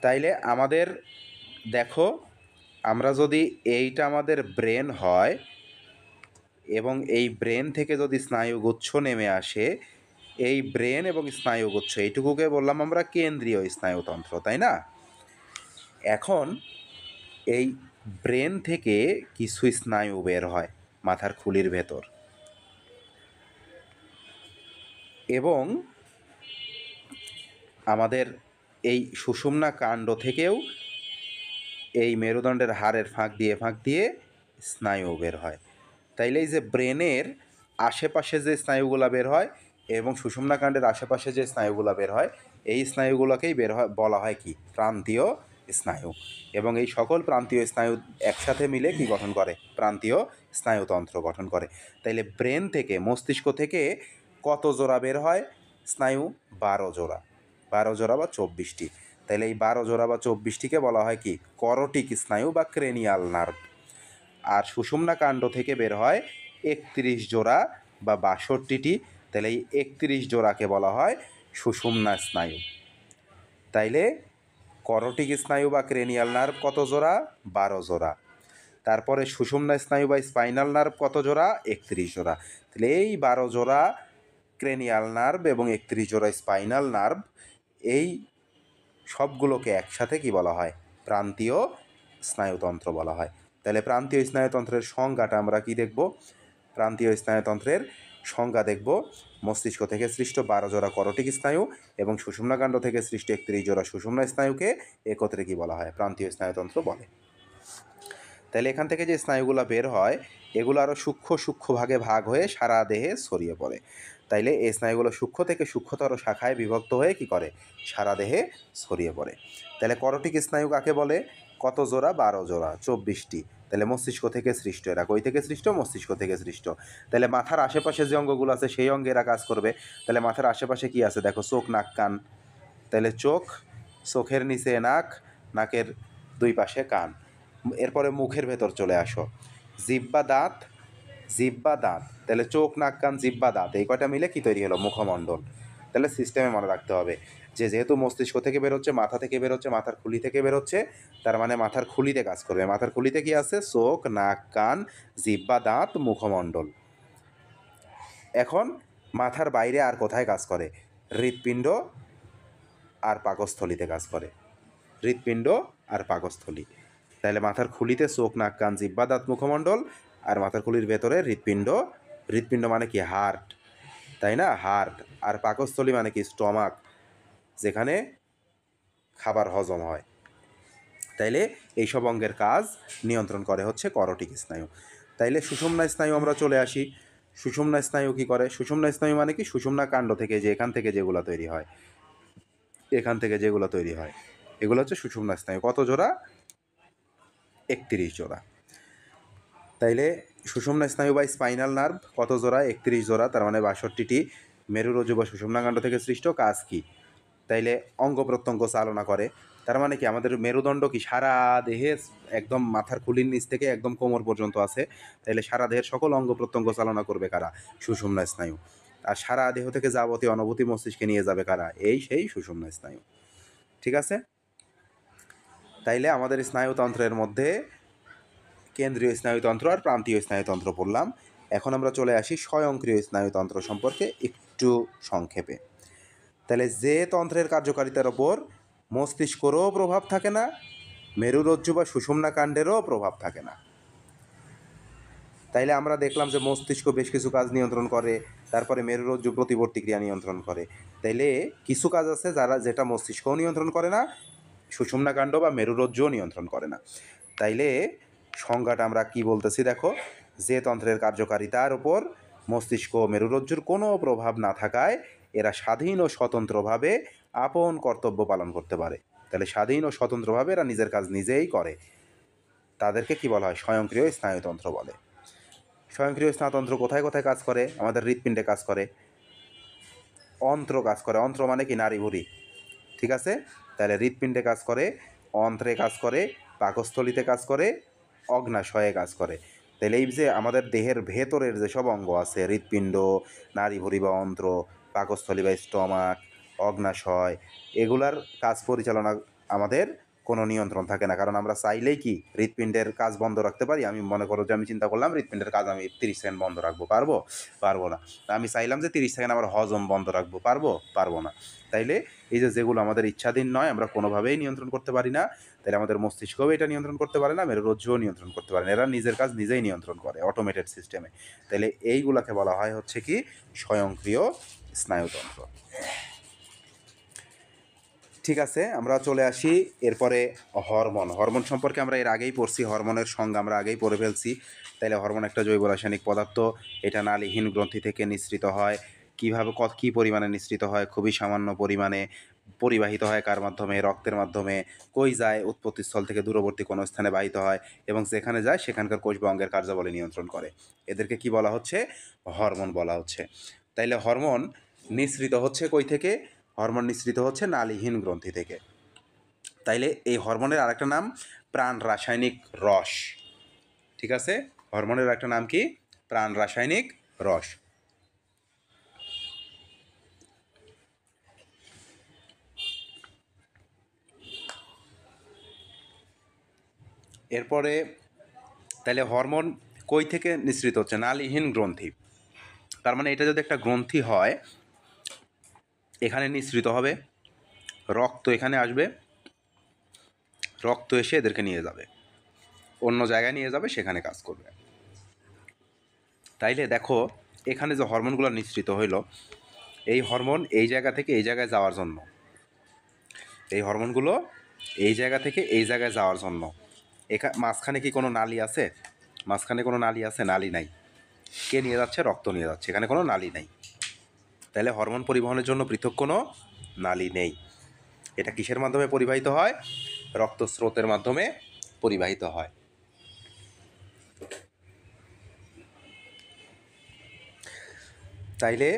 তাইলে আমাদের দেখো আমরা যদি এইটা আমাদের ব্রেন হয় এবং এই ব্রেন থেকে যদি স্নায়ুগুচ্ছ নেমে আসে, এই ব্রেন এবং স্নায়ুগুচ্ছ এইটুকুকে বললাম আমরা কেন্দ্রীয় স্নায়ুতন্ত্র, তাই না? এখন এই ব্রেন থেকে কিছু স্নায়ু বের হয় মাথার খুলির ভেতর, এবং আমাদের এই সুষুম্না কাণ্ড থেকেও এই মেরুদণ্ডের হাড়ের ফাঁক দিয়ে স্নায়ু বের হয়। তাইলে এই যে ব্রেনের আশেপাশে যে স্নায়ুগুলা বের হয় এবং সুষুম্না কাণ্ডের আশেপাশে যে স্নায়ুগুলা বের হয়, এই স্নায়ুগুলোকেই বলা হয় কি? প্রান্তীয় স্নায়ু। এবং এই সকল প্রান্তীয় স্নায়ু একসাথে মিলে কি গঠন করে? প্রান্তীয় স্নায়ুতন্ত্র গঠন করে। তাইলে ব্রেন থেকে, মস্তিষ্ক থেকে কত জোড়া বের হয় স্নায়ু? 12 জোড়া। 12 জোড়া বা 24টি। তাহলে এই 12 জোড়া বা 24টিকে বলা হয় কি? করটিক স্নায়ু বা ক্রেনিয়াল নার্ভ। আর সুষুম্না কাণ্ড থেকে বের হয় 31 জোড়া বা 62টি। তাহলে এই 31 জোড়াকে বলা হয় সুষুম্না স্নায়ু। তাইলে করটিক স্নায়ু বা ক্রেনিয়াল নার্ভ কত জোড়া? 12 জোড়া। তারপরে সুষুম্না স্নায়ু বা স্পাইনাল নার্ভ কত জোড়া? 31 জোড়া। তাহলে এই 12 জোড়া ক্রেনিয়াল নার্ভ এবং 31 জোড়া স্পাইনাল নার্ভ, এই সবগুলোকে একসাথে কি বলা হয়? প্রান্তীয় স্নায়ুতন্ত্র বলা হয়। তাহলে প্রান্তীয় স্নায়ুতন্ত্রের সংজ্ঞাটা আমরা কি দেখব? প্রান্তীয় স্নায়ুতন্ত্রের সংজ্ঞা দেখব, মস্তিষ্ক থেকে সৃষ্ট 12 জোড়া করটিক স্নায়ু এবং সুষুম্নাকাণ্ড থেকে সৃষ্ট 31 জোড়া সুষুম্না স্নায়ুকে একত্রে কি বলা হয়? প্রান্তীয় স্নায়ুতন্ত্র বলে। তাহলে এখান থেকে যে স্নায়ুগুলো বের হয়, এগুলো আরও সূক্ষ্ম ভাগে ভাগ হয়ে সারা দেহে ছড়িয়ে পড়ে। তাইলে এই স্নায়ুগুলো সূক্ষ্ম থেকে সূক্ষ্মতর শাখায় বিভক্ত হয়ে কি করে? সারা দেহে ছড়িয়ে পড়ে। তাহলে করটিক স্নায়ু কাকে বলে? কত জোড়া? 12 জোড়া, 24টি। তাহলে মস্তিষ্ক থেকে সৃষ্ট। এরা কই থেকে সৃষ্ট? মস্তিষ্ক থেকে সৃষ্ট। তাহলে মাথার আশেপাশে যে অঙ্গগুলো আছে সেই অঙ্গে এরা কাজ করবে। তাহলে মাথার আশেপাশে কি আছে? দেখো, চোখ, নাক, কান। তাহলে চোখ, চোখের নিচে নাক, নাকের দুই পাশে কান। এরপরে মুখের ভেতর চলে আসো, জিহ্বা, দাঁত, জিহ্বা, দাঁত। তাহলে চোখ, নাক, কান, জিহ্বা, দাঁত, এই কয়টা মিলে কি তৈরি হলো? মুখমণ্ডল। তাহলে সিস্টেমে মনে রাখতে হবে যে যেহেতু মস্তিষ্ক থেকে বেরোচ্ছে, মাথা থেকে বেরোচ্ছে, মাথার খুলি থেকে বেরোচ্ছে, তার মানে মাথার খুলিতে কাজ করবে। মাথার খুলিতে কি আছে? চোখ, নাক, কান, জিহ্বা, দাঁত, মুখমণ্ডল। এখন মাথার বাইরে আর কোথায় কাজ করে? হৃৎপিণ্ড আর পাকস্থলীতে কাজ করে। হৃৎপিণ্ড আর পাকস্থলী। তাহলে মাথার খুলিতে চোখ, নাক, কান, জিহ্বা, দাঁত, মুখমণ্ডল, আর মাথার খুলির ভেতরে হৃৎপিণ্ড। হৃৎপিণ্ড মানে কি? হার্ট, তাই না? হার্ট। আর পাকস্থলী মানে কি? স্টমাক, যেখানে খাবার হজম হয়। তাইলে এইসব অঙ্গের কাজ নিয়ন্ত্রণ করে হচ্ছে করটিক স্নায়ু। তাইলে সুষুম্না স্নায়ু আমরা চলে আসি। সুষুম্না স্নায়ু কি করে? সুষুম্না স্নায়ু মানে কি? সুষুম্না কাণ্ড থেকে, যে এখান থেকে যেগুলো তৈরি হয়, এখান থেকে যেগুলো তৈরি হয়, এগুলো হচ্ছে সুষুম্না স্নায়ু। কত জোড়া? 31 জোড়া। তাইলে সুষুম্না স্নায়ু বা স্পাইনাল নার্ভ কত জোড়া? 31 জোড়া, তার মানে 62টি। মেরুরজ্জু বা সুষুম্নাকাণ্ড থেকে সৃষ্ট। কাজ কি? তাইলে অঙ্গ প্রত্যঙ্গ চালনা করে। তার মানে কি? আমাদের মেরুদণ্ড কি সারা দেহে, একদম মাথার খুলির নিচ থেকে একদম কোমর পর্যন্ত আছে। তাইলে সারা দেহের সকল অঙ্গ প্রত্যঙ্গ চালনা করবে কারা? সুষুম্না স্নায়ু। আর সারা দেহ থেকে যাবতীয় অনুভূতি মস্তিষ্কে নিয়ে যাবে কারা? এই সেই সুষুম্না স্নায়ু। ঠিক আছে? তাইলে আমাদের স্নায়ুতন্ত্রের মধ্যে কেন্দ্রীয় স্নায়ুতন্ত্র আর প্রান্তীয় স্নায়ুতন্ত্র পড়লাম। এখন আমরা চলে আসি স্বয়ংক্রিয় স্নায়ুতন্ত্র সম্পর্কে একটু সংক্ষেপে। তাহলে যে তন্ত্রের কার্যকারিতার ওপর মস্তিষ্কেরও প্রভাব থাকে না, মেরুরজ্জু বা সুষুম্না কাণ্ডেরও প্রভাব থাকে না। তাইলে আমরা দেখলাম যে মস্তিষ্ক বেশ কিছু কাজ নিয়ন্ত্রণ করে, তারপরে মেরুরজ্জু প্রতিবর্তী ক্রিয়া নিয়ন্ত্রণ করে। তাইলে কিছু কাজ আছে যেটা মস্তিষ্কও নিয়ন্ত্রণ করে না, সুষুম্না কাণ্ড বা মেরুরজ্জুও নিয়ন্ত্রণ করে না। তাইলে সংজ্ঞাটা আমরা কি বলতেছি দেখো, যে তন্ত্রের কার্যকারিতার ওপর মস্তিষ্ক ও মেরুরজ্জুর কোনো প্রভাব না থাকায় এরা স্বাধীন ও স্বতন্ত্রভাবে আপন কর্তব্য পালন করতে পারে। তাহলে স্বাধীন ও স্বতন্ত্রভাবে এরা নিজের কাজ নিজেই করে, তাদেরকে কি বলা হয়? স্বয়ংক্রিয় স্নায়ুতন্ত্র বলে। স্বয়ংক্রিয় স্নায়ুতন্ত্র কোথায় কোথায় কাজ করে? আমাদের হৃৎপিণ্ডে কাজ করে, অন্ত্র কাজ করে। অন্ত্র মানে কি? নাড়িভুঁড়ি। ঠিক আছে? তাহলে হৃৎপিণ্ডে কাজ করে, অন্ত্রে কাজ করে, পাকস্থলীতে কাজ করে, অগ্নাশয়ে কাজ করে। তাহলে এই যে আমাদের দেহের ভেতরের যেসব অঙ্গ আছে, হৃৎপিণ্ড, নাড়িভুঁড়ি বা অন্ত্র, পাকস্থলী বা স্টমাক, অগ্নাশয়, এগুলার কাজ পরিচালনা আমাদের কোনো নিয়ন্ত্রণ থাকে না, কারণ আমরা চাইলেই কি হৃৎপিণ্ডের কাজ বন্ধ রাখতে পারি? আমি মনে করো যে আমি চিন্তা করলাম হৃৎপিণ্ডের কাজ আমি 30 সেকেন্ড বন্ধ রাখবো, পারবো? পারবো না। আমি চাইলাম যে 30 সেকেন্ড আমার হজম বন্ধ রাখবো, পারবো? পারবো না। তাইলে এই যে যেগুলো আমাদের ইচ্ছাধীন নয়, আমরা কোনোভাবেই নিয়ন্ত্রণ করতে পারি না, তাইলে আমাদের মস্তিষ্কও এটা নিয়ন্ত্রণ করতে পারে না, মেরুরজ্জুও নিয়ন্ত্রণ করতে পারে না। এরা নিজের কাজ নিজেই নিয়ন্ত্রণ করে অটোমেটেড সিস্টেমে। তাইলে এইগুলাকে বলা হয় হচ্ছে কি স্বয়ংক্রিয় স্নায়ুতন্ত্র। ঠিক আছে, আমরা চলে আসি এরপরে হরমোন। হরমোন সম্পর্কে আমরা এর আগেই পড়ছি, হরমোনের সংজ্ঞা আমরা আগেই পড়ে ফেলছি। তাইলে হরমোন একটা জৈব রাসায়নিক পদার্থ, এটা নালীহীন গ্রন্থি থেকে নিঃসৃত হয়। কীভাবে কী পরিমাণে নিঃসৃত হয়? খুবই সামান্য পরিমাণে। পরিবাহিত হয় কার মাধ্যমে? রক্তের মাধ্যমে। কই যায়? উৎপত্তিস্থল থেকে দূরবর্তী কোনো স্থানে বাহিত হয় এবং যেখানে যায় সেখানকার কোষ বা অঙ্গের কার্যাবলী নিয়ন্ত্রণ করে। এদেরকে কি বলা হচ্ছে? হরমোন বলা হচ্ছে। তাইলে হরমোন নিঃসৃত হচ্ছে কই থেকে? হরমোন নিঃসৃত হচ্ছে নালীহীন গ্রন্থি থেকে। তাইলে এই হরমোনের আরেকটা নাম প্রাণ রাসায়নিক রস। ঠিক আছে, হরমোনের একটা নাম কি? প্রাণ রাসায়নিক রস। এরপরে তাহলে হরমোন কই থেকে নিঃসৃত হচ্ছে? নালীহীন গ্রন্থি। তার মানে এটা যদি একটা গ্রন্থি হয়, এখানে নিঃসৃত হবে, রক্ত এখানে আসবে, রক্ত এসে এদেরকে নিয়ে যাবে, অন্য জায়গায় নিয়ে যাবে, সেখানে কাজ করবে। তাইলে দেখো এখানে যে হরমোনগুলো নিঃসৃত হইল, এই হরমোন এই জায়গা থেকে এই জায়গায় যাওয়ার জন্য, এই হরমোনগুলো এই জায়গা থেকে এই জায়গায় যাওয়ার জন্য মাঝখানে কি কোনো নালী আছে? মাঝখানে কোনো নালী আছে? নালী নাই। কে নিয়ে যাচ্ছে? রক্ত নিয়ে যাচ্ছে, এখানে কোনো নালী নাই। তাহলে হরমোন পরিবহনের জন্য পৃথক কোনো নালী নেই। এটা কিসের মাধ্যমে পরিবাহিত হয়? রক্তস্রোতের মাধ্যমে পরিবাহিত হয়। তাইলে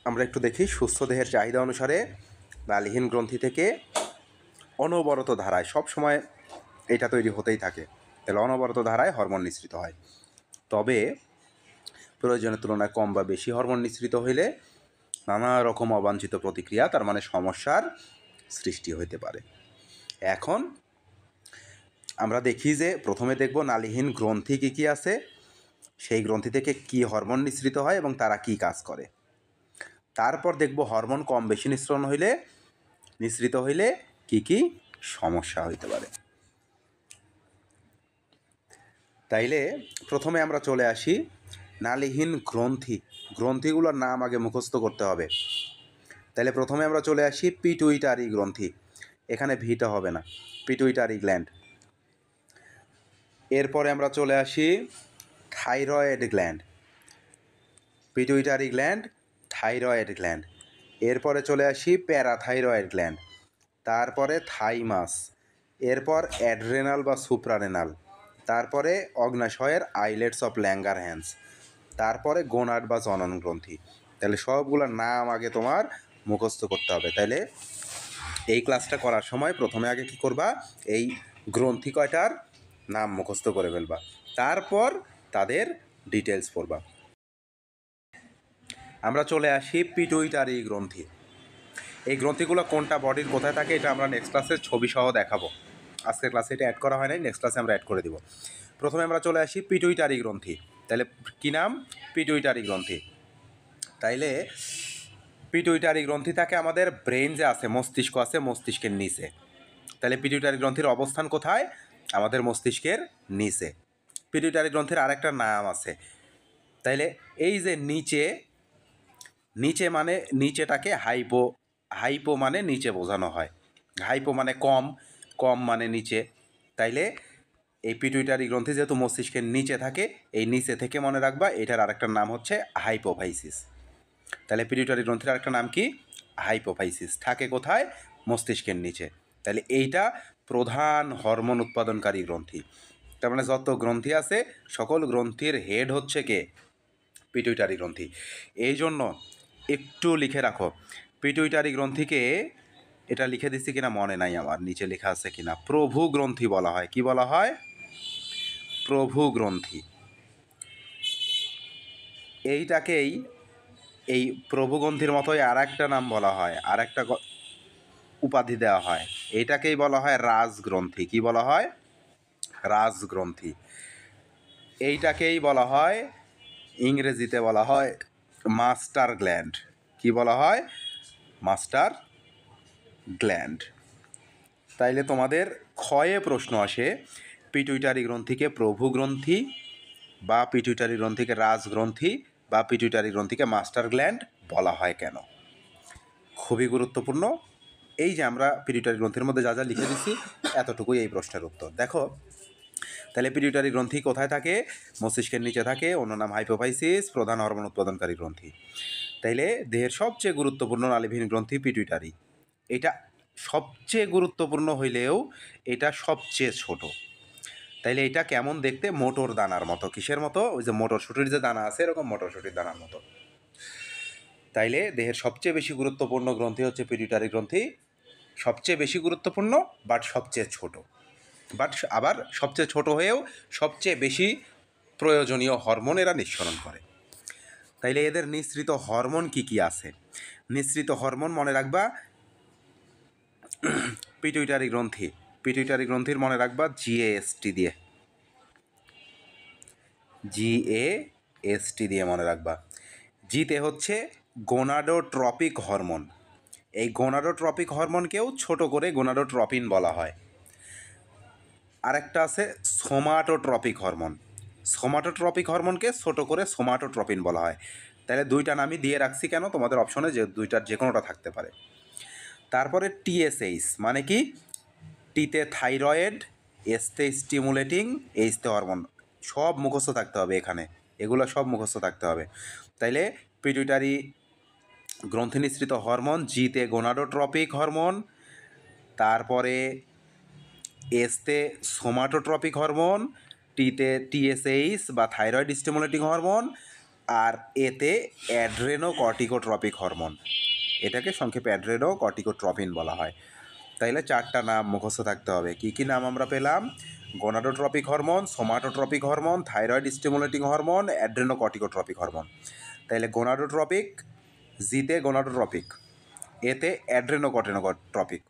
আমরা একটু দেখি, সুস্থ দেহের চাহিদা অনুসারে নালীহীন গ্রন্থি থেকে অনবরত ধারায় সব সময় এটা তৈরি হতেই থাকে। তাহলে অনবরত ধারায় হরমোন নিঃসৃত হয়। তবে প্রয়োজনের তুলনায় কম বা বেশি হরমোন নিঃসৃত হইলে নানা রকম অবাঞ্ছিত প্রতিক্রিয়া, তার মানে সমস্যার সৃষ্টি হইতে পারে। এখন আমরা দেখি যে প্রথমে দেখব নালীহীন গ্রন্থি কী কী আছে, সেই গ্রন্থি থেকে কী হরমোন নিঃসৃত হয় এবং তারা কী কাজ করে। তারপর দেখব হরমোন কম বেশি নিঃসৃত হইলে কী কী সমস্যা হইতে পারে। তাইলে প্রথমে আমরা চলে আসি নালীহীন গ্রন্থি। গ্রন্থিগুলোর নাম আগে মুখস্থ করতে হবে। তাহলে প্রথমে আমরা চলে আসি পিটুইটারি গ্রন্থি। এখানে ভিটা হবে না, পিটুইটারি গ্ল্যান্ড। এরপরে আমরা চলে আসি thyroid gland. Pituitary gland, thyroid gland. এরপরে চলে আসি প্যারাথাইরয়েড গ্ল্যান্ড, তারপরে থাইমাস, এরপর অ্যাড্রেনাল বা সুপ্রারেনাল, তারপরে অগ্নাশয়ের আইলেটস অফ ল্যাঙ্গারহ্যান্স, তারপরে গোনাড বা জনন গ্রন্থি। তাহলে সবগুলোর নাম আগে তোমার মুখস্থ করতে হবে। তাইলে এই ক্লাসটা করার সময় প্রথমে আগে কি করবা? এই গ্রন্থি কয়টার নাম মুখস্থ করে ফেলবা, তারপর তাদের ডিটেলস পড়বা। আমরা চলে আসি পিটুইটারি গ্রন্থি। এই গ্রন্থিগুলো কোনটা বডির কোথায় থাকে এটা আমরা নেক্সট ক্লাসে ছবি সহ দেখাবো। আজকের ক্লাসে এটা অ্যাড করা হয় নাই, নেক্সট ক্লাসে আমরা অ্যাড করে দিব। প্রথমে আমরা চলে আসি পিটুইটারি গ্রন্থি। তাহলে কী নাম? পিটুইটারি গ্রন্থি। তাইলে পিটুইটারি গ্রন্থি থাকে আমাদের ব্রেন যে আছে, মস্তিষ্ক আছে, মস্তিষ্কের নিচে। তাহলে পিটুইটারি গ্রন্থির অবস্থান কোথায়? আমাদের মস্তিষ্কের নিচে। পিটুইটারি গ্রন্থির আরেকটা নাম আছে। তাইলে এই যে নিচে, নিচে মানে নিচেটাকে হাইপো মানে নিচে বোঝানো হয়। হাইপো মানে কম, কম মানে নিচে। তাইলে এই পিটুইটারি গ্রন্থি যেহেতু মস্তিষ্কের নিচে থাকে, এই নিচে থেকে মনে রাখবা এটার আরেকটা নাম হচ্ছে হাইপোফাইসিস। তাহলে পিটুইটারি গ্রন্থির আরেকটা নাম কি? হাইপোফাইসিস। থাকে কোথায়? মস্তিষ্কের নিচে। তাহলে এইটা প্রধান হরমোন উৎপাদনকারী গ্রন্থি। তার মানে যত গ্রন্থি আছে সকল গ্রন্থির হেড হচ্ছে কে? পিটুইটারি গ্রন্থি। এই জন্য একটু লিখে রাখো, পিটুইটারি গ্রন্থিকে, এটা লিখে দিচ্ছি কিনা মনে নাই আমার, নিচে লেখা আছে কিনা, প্রভু গ্রন্থি বলা হয়। কি বলা হয়? প্রভু গ্রন্থি। এইটাকেই এই প্রভু গ্রন্থির মতোই আর একটা নাম বলা হয়, আর একটা উপাধি দেওয়া হয়। এইটাকেই বলা হয় রাজগ্রন্থি। কি বলা হয়? রাজগ্রন্থি। এইটাকেই বলা হয়, ইংরেজিতে বলা হয় মাস্টার গ্ল্যান্ড। কি বলা হয়? Master gland. তাইলে তোমাদের ক্ষয়ে প্রশ্ন আসে, পিটুইটারি গ্রন্থিকে প্রভু গ্রন্থি বা পিটুইটারি গ্রন্থিকে রাজগ্রন্থি বা পিটুইটারি গ্রন্থিকে মাস্টার গ্ল্যান্ড বলা হয় কেন? খুবই গুরুত্বপূর্ণ। এই যে আমরা পিটুইটারি গ্রন্থির মধ্যে যা যা লিখে দিচ্ছি, এতটুকুই এই প্রশ্নের উত্তর। দেখো, তাহলে পিটুইটারি গ্রন্থি কোথায় থাকে? মস্তিষ্কের নিচে থাকে, অন্য নাম হাইপোফাইসিস, প্রধান হরমোন উৎপাদনকারী গ্রন্থি। তাইলে দেহের সবচেয়ে গুরুত্বপূর্ণ নালীবিহীন গ্রন্থি পিটুইটারি। এটা সবচেয়ে গুরুত্বপূর্ণ হইলেও এটা সবচেয়ে ছোট। তাইলে এটা কেমন দেখতে? মোটর দানার মতো। কিসের মতো? ওই যে মটরশুঁটির যে দানা আছে, এরকম মটরশুঁটির দানার মতো। তাইলে দেহের সবচেয়ে বেশি গুরুত্বপূর্ণ গ্রন্থি হচ্ছে পিটুইটারি গ্রন্থি। সবচেয়ে বেশি গুরুত্বপূর্ণ, বাট সবচেয়ে ছোট। বাট আবার সবচেয়ে ছোট হয়েও সবচেয়ে বেশি প্রয়োজনীয় হরমোন এরা নিঃসরণ করে। তাইলে এদের নিঃসৃত হরমোন কি কি আছে? নিঃসৃত হরমোন মনে রাখবা, পিটুইটারি গ্রন্থি, পিটুইটারি গ্রন্থির মনে রাখবা জিএএসটি দিয়ে, জিএএসটি দিয়ে মনে রাখবা। জিতে হচ্ছে গোনাডোট্রপিক হরমোন। এই গোনাডোট্রপিক হরমোনকেও ছোট করে গোনাডোট্রপিন বলা হয়। আরেকটা আছে সোমাটোট্রপিক হরমোন। সোমাটোট্রপিক হরমোনকে ছোট করে সোমাটোট্রপিন বলা হয়। তাহলে দুইটা নামই দিয়ে রাখছি কেন? তোমাদের অপশনে যে দুইটার যে কোনোটা থাকতে পারে। তারপরে টিএসএইচ মানে কি? টিতে থাইরয়েড, এসতে স্টিমুলেটিং, এইচতে হরমোন। সব মুখস্থ থাকতে হবে এখানে, এগুলো সব মুখস্থ থাকতে হবে। তাইলে পিটুইটারি গ্রন্থি নিঃসৃত হরমোন, জিতে গোনাডোট্রপিক হরমোন, তারপরে এসতে সোমাটোট্রপিক হরমোন, টিতে টিএসএইচ বা থাইরয়েড স্টিমুলেটিং হরমোন, আর এতে অ্যাড্রেনোকর্টিকোট্রপিক হরমোন। এটাকে সংক্ষেপে অ্যাড্রেনোকর্টিকোট্রপিন বলা হয়। তাইলে চারটা নাম মুখস্থ থাকতে হবে। কি কি নাম আমরা পেলাম? Gonadotropic hormone, somatotropic hormone, thyroid stimulating hormone, অ্যাড্রেনোকর্টিকোট্রপিক hormone. তাইলে গোনাডোট্রপিক, জিতে গোনাডোট্রপিক, এতে অ্যাড্রেনোকর্টিকোট্রপিক,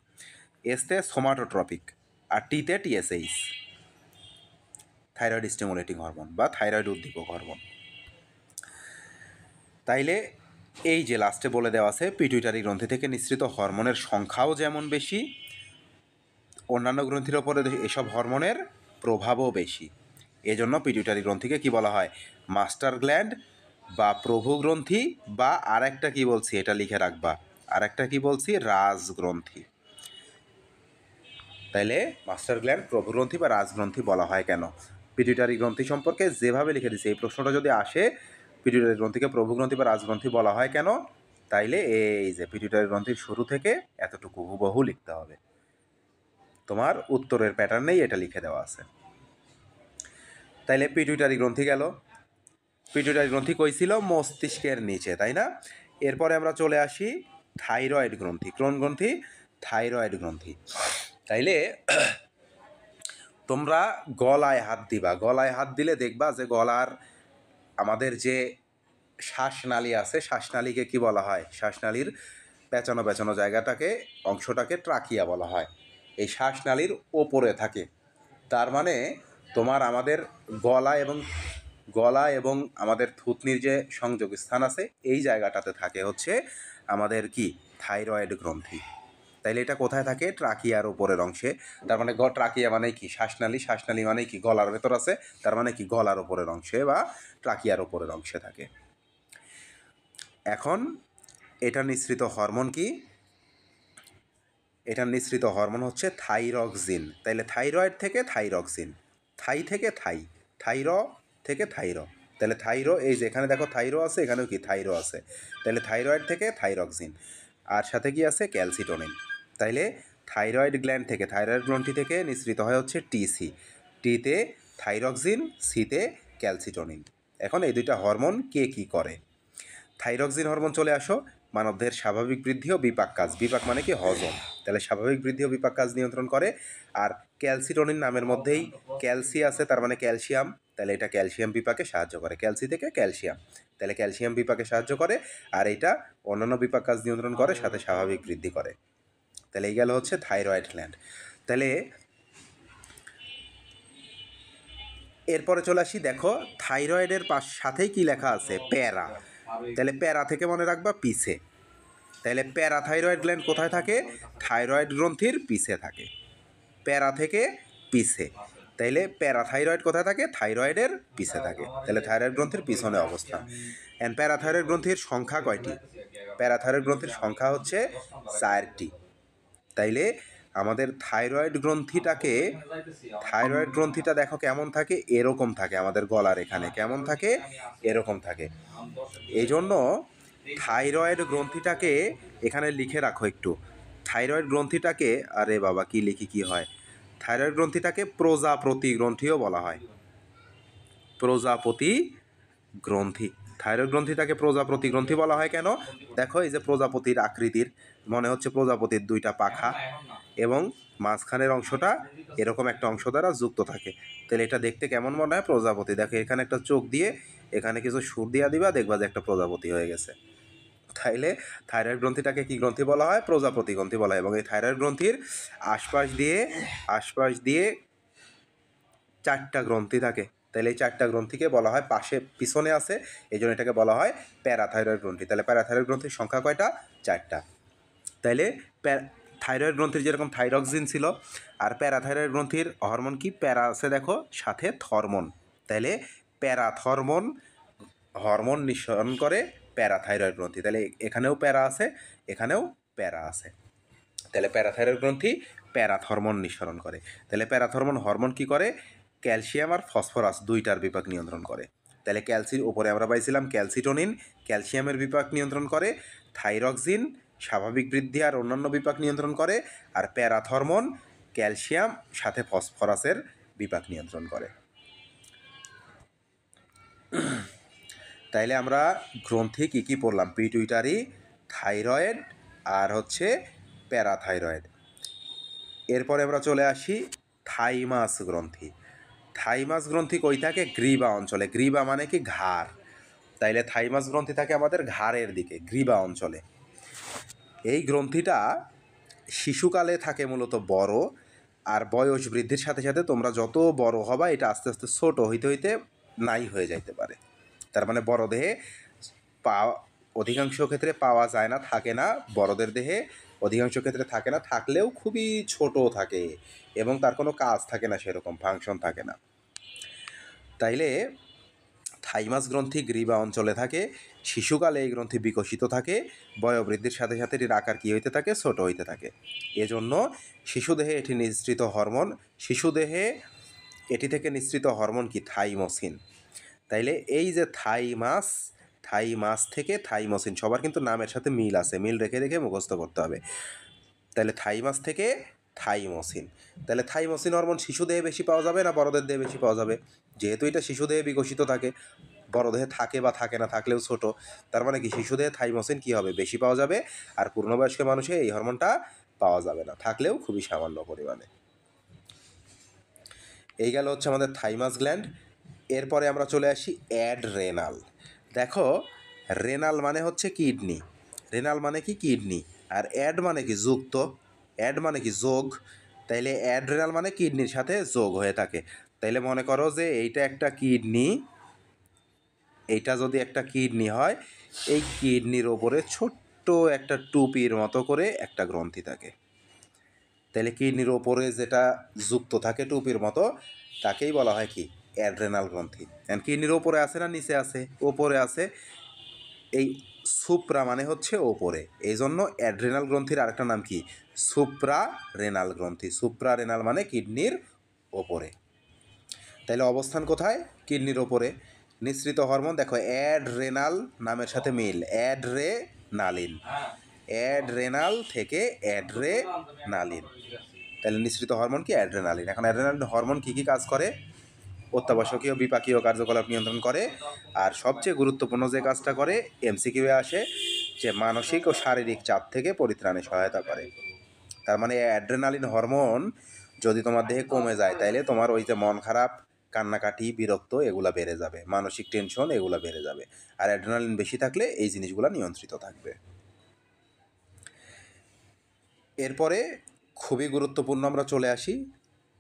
এসতে সোমাটোট্রপিক, আর টিতে টিএসএইচ, থাইরয়েড স্টিমুলেটিং হরমোন বা থাইরয়েড উদ্দীপক হরমোন। তাইলে এই যে লাস্টে বলে দেওয়া আছে, পিটুইটারি গ্রন্থি থেকে নিঃসৃত হরমোনের সংখ্যাও যেমন বেশি, অন্যান্য গ্রন্থির ওপরে এসব হরমোনের প্রভাবও বেশি। এজন্য পিটুইটারি গ্রন্থিকে কি বলা হয়? মাস্টার গ্ল্যান্ড বা প্রভু গ্রন্থি, বা আরেকটা কি বলছি এটা লিখে রাখবা, আরেকটা কি বলছি? রাজগ্রন্থি। তাইলে মাস্টার গ্ল্যান্ড, প্রভু গ্রন্থি বা রাজগ্রন্থি বলা হয় কেন? পিটুইটারি গ্রন্থি সম্পর্কে যেভাবে লিখে দিচ্ছে, এই প্রশ্নটা যদি আসে, পিটুইটারি গ্রন্থিকে প্রভু গ্রন্থি বা রাজগ্রন্থি বলা হয় কেন, তাইলে এই যে পিটুইটারি গ্রন্থির শুরু থেকে এতটুকু হুবহু লিখতে হবে। তোমার উত্তরের প্যাটার্নেই এটা লিখে দেওয়া আছে। তাইলে পিটুইটারি গ্রন্থি গেল। পিটুইটারি গ্রন্থি কই ছিল? মস্তিষ্কের নিচে, তাই না? এরপরে আমরা চলে আসি থাইরয়েড গ্রন্থি। কোন গ্রন্থি? থাইরয়েড গ্রন্থি। তাইলে তোমরা গলায় হাত দিবা, গলায় হাত দিলে দেখবা যে গলার আমাদের যে শ্বাসনালী আছে, শ্বাসনালীকে কি বলা হয়? শ্বাসনালীর পেঁচানো পেঁচানো জায়গাটাকে, অংশটাকে ট্রাকিয়া বলা হয়। এই শ্বাসনালীর ওপরে থাকে। তার মানে তোমার আমাদের গলা এবং আমাদের থুতনির যে সংযোগ স্থান আছে, এই জায়গাটাতে থাকে হচ্ছে আমাদের কি? থাইরয়েড গ্রন্থি। তাইলে এটা কোথায় থাকে? ট্রাকিয়ার উপরের অংশে। তার মানে ট্রাকিয়া মানে কি? শ্বাসনালী। শ্বাসনালী মানে কি? গলার ভেতর আছে। তার মানে কি? গলার উপরের অংশে বা ট্রাকিয়ার উপরের অংশে থাকে। এখন এটা নিঃসৃত হরমোন কি? এটার নিঃসৃত হরমোন হচ্ছে থাইরক্সিন। তাইলে থাইরয়েড থেকে থাইরক্সিন, থাই থেকে থাই, থাইর থেকে থাইর। তাহলে থাইরো, এই যে এখানে দেখো থাইরো আছে, এখানেও কি? থাইরো আছে। তাহলে থাইরয়েড থেকে থাইরক্সিন, আর সাথে কি আছে? ক্যালসিটোনিন। তাইলে থাইরয়েড গ্ল্যান্ড থেকে, থাইরয়েড গ্রন্থি থেকে নিঃসৃত হয় হচ্ছে টিসি। টিতে থাইরক্সিন, সিতে ক্যালসিটোনিন। এখন এই দুইটা হরমোন কে কী করে? থাইরক্সিন হরমোন চলে আসো, মানবদেহের স্বাভাবিক বৃদ্ধি ও বিপাক কাজ। বিপাক মানে কি? হজম। তাহলে স্বাভাবিক বৃদ্ধি ও বিপাক কাজ নিয়ন্ত্রণ করে। আর ক্যালসিটোনিন নামের মধ্যেই ক্যালসি আছে, তার মানে ক্যালসিয়াম। তাহলে এটা ক্যালসিয়াম বিপাকে সাহায্য করে। ক্যালসি থেকে ক্যালসিয়াম, তাহলে ক্যালসিয়াম বিপাকে সাহায্য করে। আর এটা অন্যান্য বিপাক কাজ নিয়ন্ত্রণ করে, সাথে স্বাভাবিক বৃদ্ধি করে। তাহলে এই গেল হচ্ছে থাইরয়েড গ্ল্যান্ড। তাহলে এরপরে চলে আসি, দেখো থাইরয়েডের সাথেই কি লেখা আছে, প্যারা। তাহলে প্যারা থেকে মনে রাখবা পিছে। তাহলে প্যারাথাইরয়েড গ্ল্যান্ড কোথায় থাকে, থাইরয়েড গ্রন্থির পিছে থাকে, প্যারা থেকে পিছে। তাইলে প্যারাথাইরয়েড কোথায় থাকে, থাইরয়েডের পিছে থাকে, তাহলে থাইরয়েড গ্রন্থির পিছনে অবস্থান। অ্যান্ড প্যারাথাইরয়েড গ্রন্থির সংখ্যা কয়টি, প্যারাথাইরয়েড গ্রন্থির সংখ্যা হচ্ছে 4টি। তাইলে আমাদের থাইরয়েড গ্রন্থিটা দেখো কেমন থাকে, এরকম থাকে, আমাদের গলার এখানে কেমন থাকে, এরকম থাকে। এই জন্য থাইরয়েড গ্রন্থিটাকে এখানে লিখে রাখো একটু, থাইরয়েড গ্রন্থিটাকে, আরে বাবা কি লিখি কি হয়, থাইরয়েড গ্রন্থিটাকে প্রজাপতি গ্রন্থিও বলা হয়, প্রজাপতি গ্রন্থি। থাইরয়েড গ্রন্থিটাকে প্রজাপতি গ্রন্থি বলা হয় কেন, দেখো এই যে প্রজাপতির আকৃতির, মনে হচ্ছে প্রজাপতির 2টা পাখা এবং মাঝখানের অংশটা এরকম একটা অংশ দ্বারা যুক্ত থাকে। তাহলে এটা দেখতে কেমন মনে হয়, প্রজাপতি। দেখো এখানে একটা চোখ দিয়ে এখানে কিছু সুর দিয়া দিবা, দেখবা যে একটা প্রজাপতি হয়ে গেছে। তাইলে থাইরয়েড গ্রন্থিটাকে কি গ্রন্থি বলা হয়, প্রজাপতি গ্রন্থি বলা হয়। এবং এই থাইরয়েড গ্রন্থির আশপাশ দিয়ে 4টা গ্রন্থি থাকে। তাহলে এই 4টা গ্রন্থিকে বলা হয়, পিছনে আছে, এই জন্য এটাকে বলা হয় প্যারাথাইরয়েড গ্রন্থি। তাহলে প্যারাথাইরয়েড গ্রন্থির সংখ্যা কয়টা, 4টা। তাইলে থাইরয়েড গ্রন্থির যেরকম থাইরক্সিন ছিল, আর প্যারাথাইরয়েড গ্রন্থির হরমোন কি, প্যারা আছে দেখো, সাথে থরমোন। তাইলে প্যারাথরমোন হরমোন নিঃসরণ করে প্যারাথাইরয়েড গ্রন্থি। তাহলে এখানেও প্যারা আছে, এখানেও প্যারা আছে। তাহলে প্যারাথাইরয়েড গ্রন্থি প্যারাথরমোন নিঃসরণ করে। তাহলে প্যারাথরমোন হরমোন কি করে, ক্যালসিয়াম আর ফসফরাস 2টার বিপাক নিয়ন্ত্রণ করে। তাহলে উপরে আমরা পাইছিলাম ক্যালসিটোনিন, ক্যালসিয়ামের বিপাক নিয়ন্ত্রণ করে, থাইরক্সিন স্বাভাবিক বৃদ্ধি আর অন্যান্য বিপাক নিয়ন্ত্রণ করে, আর প্যারাথরমোন ক্যালসিয়াম সাথে ফসফরাসের বিপাক নিয়ন্ত্রণ করে। তাইলে আমরা গ্রন্থি কী কী পড়লাম, পিটুইটারি, থাইরয়েড আর হচ্ছে প্যারাথাইরয়েড। এরপরে আমরা চলে আসি থাইমাস গ্রন্থি। থাইমাস গ্রন্থি কই থাকে, গ্রীবা অঞ্চলে। গ্রীবা মানে কি, ঘাড়। তাইলে থাইমাস গ্রন্থি থাকে আমাদের ঘাড়ের দিকে, গ্রীবা অঞ্চলে। এই গ্রন্থিটা শিশুকালে থাকে মূলত বড়, আর বয়স বৃদ্ধির সাথে সাথে তোমরা যত বড় হবা এটা আস্তে আস্তে ছোট হইতে হইতে নাই হয়ে যাইতে পারে। তার মানে বড় দেহে অধিকাংশ ক্ষেত্রে পাওয়া যায় না, থাকে না, বড়দের দেহে অধিকাংশ ক্ষেত্রে থাকে না, থাকলেও খুবই ছোট থাকে এবং তার কোনো কাজ থাকে না, সেরকম ফাংশন থাকে না। তাইলে থাইমাস গ্রন্থি গ্রীবা অঞ্চলে থাকে, শিশুকালে এই গ্রন্থি বিকশিত থাকে, বয়োবৃদ্ধির সাথে সাথে এটির আকার কী হইতে থাকে, ছোট হইতে থাকে। এজন্য শিশুদেহে এটি নিঃসৃত হরমোন, শিশুদেহে এটি থেকে নিঃসৃত হরমোন কি, থাইমোসিন। তাইলে এই যে থাইমাস থেকে থাইমোসিন, সবার কিন্তু নামের সাথে মিল আছে, মিল রেখে রেখে মুখস্থ করতে হবে। তাহলে থাইমাস থেকে থাইমোসিন। তাহলে থাইমোসিন হরমোন শিশুদেহে বেশি পাওয়া যাবে না বড়দের দেহে বেশি পাওয়া যাবে, যেহেতু এটা শিশুদেহে বিকশিত থাকে, বড়দেহে থাকে বা থাকে না, থাকলেও ছোট, তার মানে কি শিশুদেহে থাইমোসিন কী হবে, বেশি পাওয়া যাবে, আর পূর্ণবয়স্ক মানুষে এই হরমোনটা পাওয়া যাবে না, থাকলেও খুবই সামান্য পরিমাণে। এই গেল হচ্ছে আমাদের থাইমাস গ্ল্যান্ড। এরপরে আমরা চলে আসি অ্যাডরেনাল। দেখো রেনাল মানে হচ্ছে কিডনি, রেনাল মানে কি, কিডনি, আর অ্যাড মানে কি, যুক্ত, অ্যাড মানে কি যোগ। তাইলে অ্যাডরেনাল মানে কিডনির সাথে যোগ হয়ে থাকে। তাইলে মনে করো যে এইটা একটা কিডনি, এইটা যদি একটা কিডনি হয়, এই কিডনির ওপরে ছোট্ট একটা টুপির মতো করে একটা গ্রন্থি থাকে। তাহলে কিডনির ওপরে যেটা যুক্ত থাকে টুপির মতো, তাকেই বলা হয় কি, অ্যাড্রেনাল গ্রন্থি। কিডনির ওপরে আছে না নিচে আছে, ওপরে আছে। এই সুপ্রা মানে হচ্ছে ওপরে, এই জন্য অ্যাড্রেনাল গ্রন্থির আরেকটা নাম কি, সুপ্রা রেনাল গ্রন্থি। সুপ্রা রেনাল মানে কিডনির ওপরে। তাহলে অবস্থান কোথায়, কিডনির ওপরে। নিঃসৃত হরমোন দেখো অ্যাডরেনাল নামের সাথে মিল, অ্যাড্রেনালিন, অ্যাডরেনাল থেকে অ্যাড্রেনালিন। তাহলে নিঃসৃত হরমোন কি, অ্যাড্রেনালিন। এখন অ্যাড্রেনালিন হরমোন কী কী কাজ করে, অত্যাবশ্যকীয় বিপাকীয় কার্যকলাপ নিয়ন্ত্রণ করে, আর সবচেয়ে গুরুত্বপূর্ণ যে কাজটা করে, এমসিকিউ আসে, যে মানসিক ও শারীরিক চাপ থেকে পরিত্রাণে সহায়তা করে। তার মানে অ্যাড্রেনালিন হরমোন যদি তোমার দেহে কমে যায়, তাইলে তোমার ওই যে মন খারাপ, কান্নাকাটি, বিরক্ত এগুলা বেড়ে যাবে, মানসিক টেনশন এগুলা বেড়ে যাবে। আর অ্যাড্রেনালিন বেশি থাকলে এই জিনিসগুলো নিয়ন্ত্রিত থাকবে। এরপরে খুবই গুরুত্বপূর্ণ আমরা চলে আসি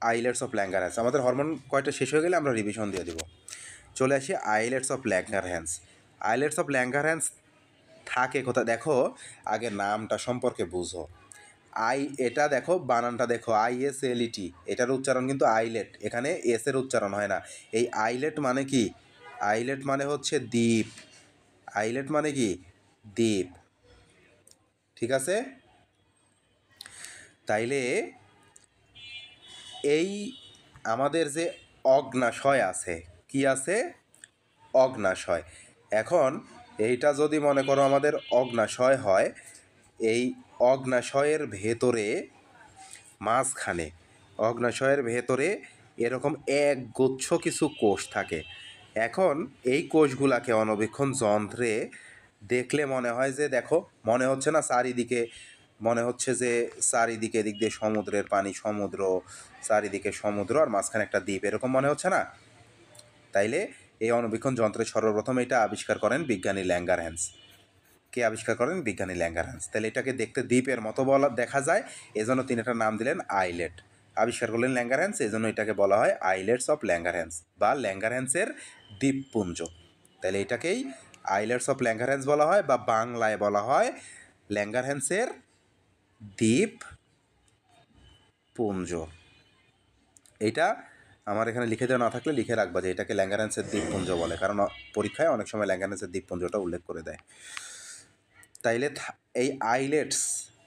আইলেটস অফ ল্যাঙ্গারহ্যান্স। আমাদের হরমোন কয়টা শেষ হয়ে গেলে আমরা রিভিশন দিয়ে দেবো। চলে আসি islets of Langerhans. Islets of Langerhans থাকে কোথায় দেখো, আগে নামটা সম্পর্কে বুঝো। এটা দেখো, বানানটা দেখো, ISLET, এটার উচ্চারণ কিন্তু আইলেট, এখানে এস এর উচ্চারণ হয় না। এই আইলেট মানে কি? আইলেট মানে হচ্ছে দ্বীপ। আইলেট মানে কি? দ্বীপ। ঠিক আছে? তাইলে এই আমাদের যে অগ্নাশয় আছে, কি আছে? অগ্নাশয়। এখন এইটা যদি মনে করো আমাদের অগ্নাশয় হয়, এই অগ্নাশয়ের ভেতরে মাঝখানে, অগ্নাশয়ের ভেতরে এরকম এক গুচ্ছ কিছু কোষ থাকে। এখন এই কোষগুলাকে অণুবীক্ষণ যন্ত্রে দেখলে মনে হয় যে, দেখো মনে হচ্ছে না চারিদিকে, মনে হচ্ছে যে চারিদিকে, এদিক দিয়ে সমুদ্রের পানি, সমুদ্র, চারিদিকে সমুদ্র আর মাঝখানে একটা দ্বীপ, এরকম মনে হচ্ছে না? তাইলে এই অণুবীক্ষণ যন্ত্রের সর্বপ্রথম এটা আবিষ্কার করেন বিজ্ঞানী ল্যাঙ্গারহ্যান্স। কে আবিষ্কার করেন? বিজ্ঞানী ল্যাঙ্গারহ্যান্স। তাহলে এটাকে দেখতে দ্বীপের মতো দেখা যায়, এজন্য তিনি এটার নাম দিলেন আইলেট। আবিষ্কার করলেন ল্যাঙ্গারহ্যান্স, এজন্য এটাকে বলা হয় আইলেটস অফ ল্যাঙ্গারহ্যান্স বা ল্যাঙ্গারহ্যান্সের দ্বীপপুঞ্জ। তাহলে এটাকেই আইলেটস অফ ল্যাঙ্গারহ্যান্স বলা হয়, বা বাংলায় বলা হয় ল্যাঙ্গারহ্যান্সের দ্বীপপুঞ্জ। এটা আমার এখানে লিখে দেওয়া না থাকলে লিখে রাখবা যে এটাকে ল্যাঙ্গারহ্যান্সের দ্বীপপুঞ্জ বলে, কারণ পরীক্ষায় অনেক সময় ল্যাঙ্গারহ্যান্সের দ্বীপপুঞ্জটা উল্লেখ করে দেয়। তাইলে এই আইলেটস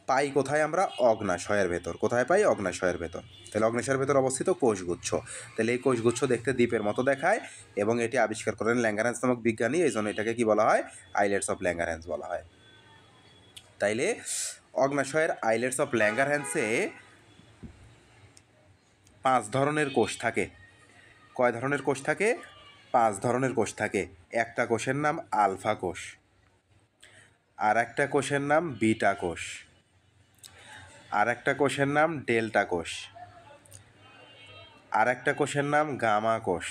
পাই কোথায় আমরা? অগ্নাশয়ের ভেতর। কোথায় পাই? অগ্নাশয়ের ভেতর। তাহলে অগ্নাশয়ের ভেতর অবস্থিত কোষগুচ্ছ। তাহলে এই কোষগুচ্ছ দেখতে দ্বীপের মতো দেখায়, এবং এটি আবিষ্কার করেন ল্যাঙ্গারহ্যান্স নামক বিজ্ঞানী, এই জন্য এটাকে কি বলা হয়? আইলেটস অফ ল্যাঙ্গারহ্যান্স বলা হয়। তাইলে অগ্নাশয়ের আইলেটস অফ ল্যাঙ্গারহ্যান্সে 5 ধরনের কোষ থাকে। কয় ধরনের কোষ থাকে? 5 ধরনের কোষ থাকে। একটা কোষের নাম আলফা কোষ, আর একটা কোষের নাম বিটা কোষ, আর একটা কোষের নাম ডেল্টা কোষ, আর একটা কোষের নাম গামা কোষ,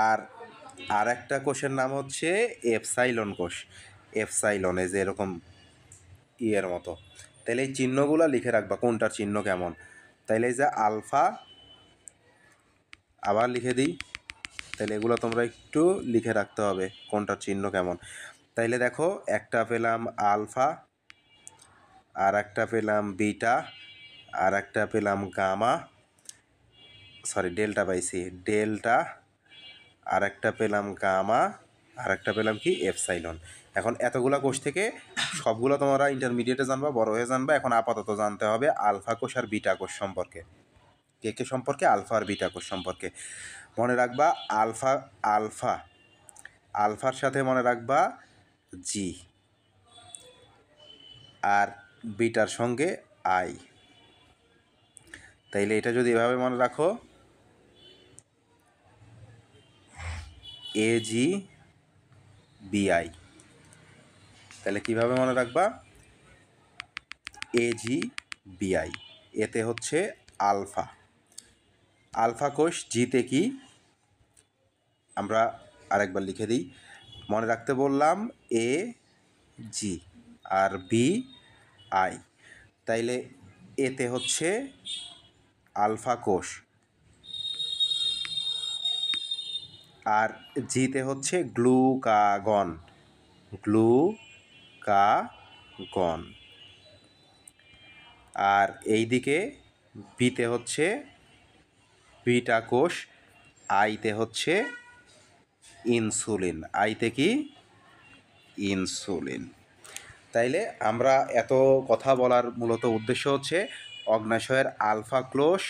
আর আর একটা কোষের নাম হচ্ছে এপসাইলন কোষ। এপসাইলন, এই যে এরকম ইয়ের মতো। তাহলে এই চিহ্নগুলো লিখে রাখবা কোনটার চিহ্ন কেমন। তাইলে এই যে আলফা, আবার লিখে দিই, তাহলে এগুলো তোমরা একটু লিখে রাখতে হবে কোনটার চিহ্ন কেমন। তাইলে দেখো, একটা পেলাম আলফা, আর একটা পেলাম বিটা, আর একটা পেলাম গামা, সরি ডেল্টা পাইছি, ডেল্টা, আর একটা পেলাম গামা, আর একটা পেলাম কি? এপসাইলন। এখন এতগুলা কোষ থেকে সবগুলো তোমরা ইন্টারমিডিয়েটে জানবা, বড় হয়ে জানবা। এখন আপাতত জানতে হবে আলফা কোষ আর বিটা কোষ সম্পর্কে। কে কে সম্পর্কে? আলফা আর বিটা কোষ সম্পর্কে মনে রাখবা। আলফা, আলফা, আলফার সাথে মনে রাখবা জি, আর বিটার সঙ্গে আই। তাইলে এটা যদি এভাবে মনে রাখো, AGBI, তাহলে কিভাবে মনে রাখবা? AGBI, এতে হচ্ছে আলফা। আলফা কোষ, জিতে কি? আমরা আরেকবার লিখে দিই, মনে রাখতে বললাম AG আর BI। তাইলে এতে হচ্ছে আলফা কোষ, আর জিতে হচ্ছে গ্লুকাগন, গ্লুকাগন। আর এইদিকে বিতে হচ্ছে বিটা কোষ, আইতে হচ্ছে ইনসুলিন। আইতে কি? ইনসুলিন। তাইলে আমরা এত কথা বলার মূলত উদ্দেশ্য হচ্ছে অগ্নাশয়ের আলফা কোষ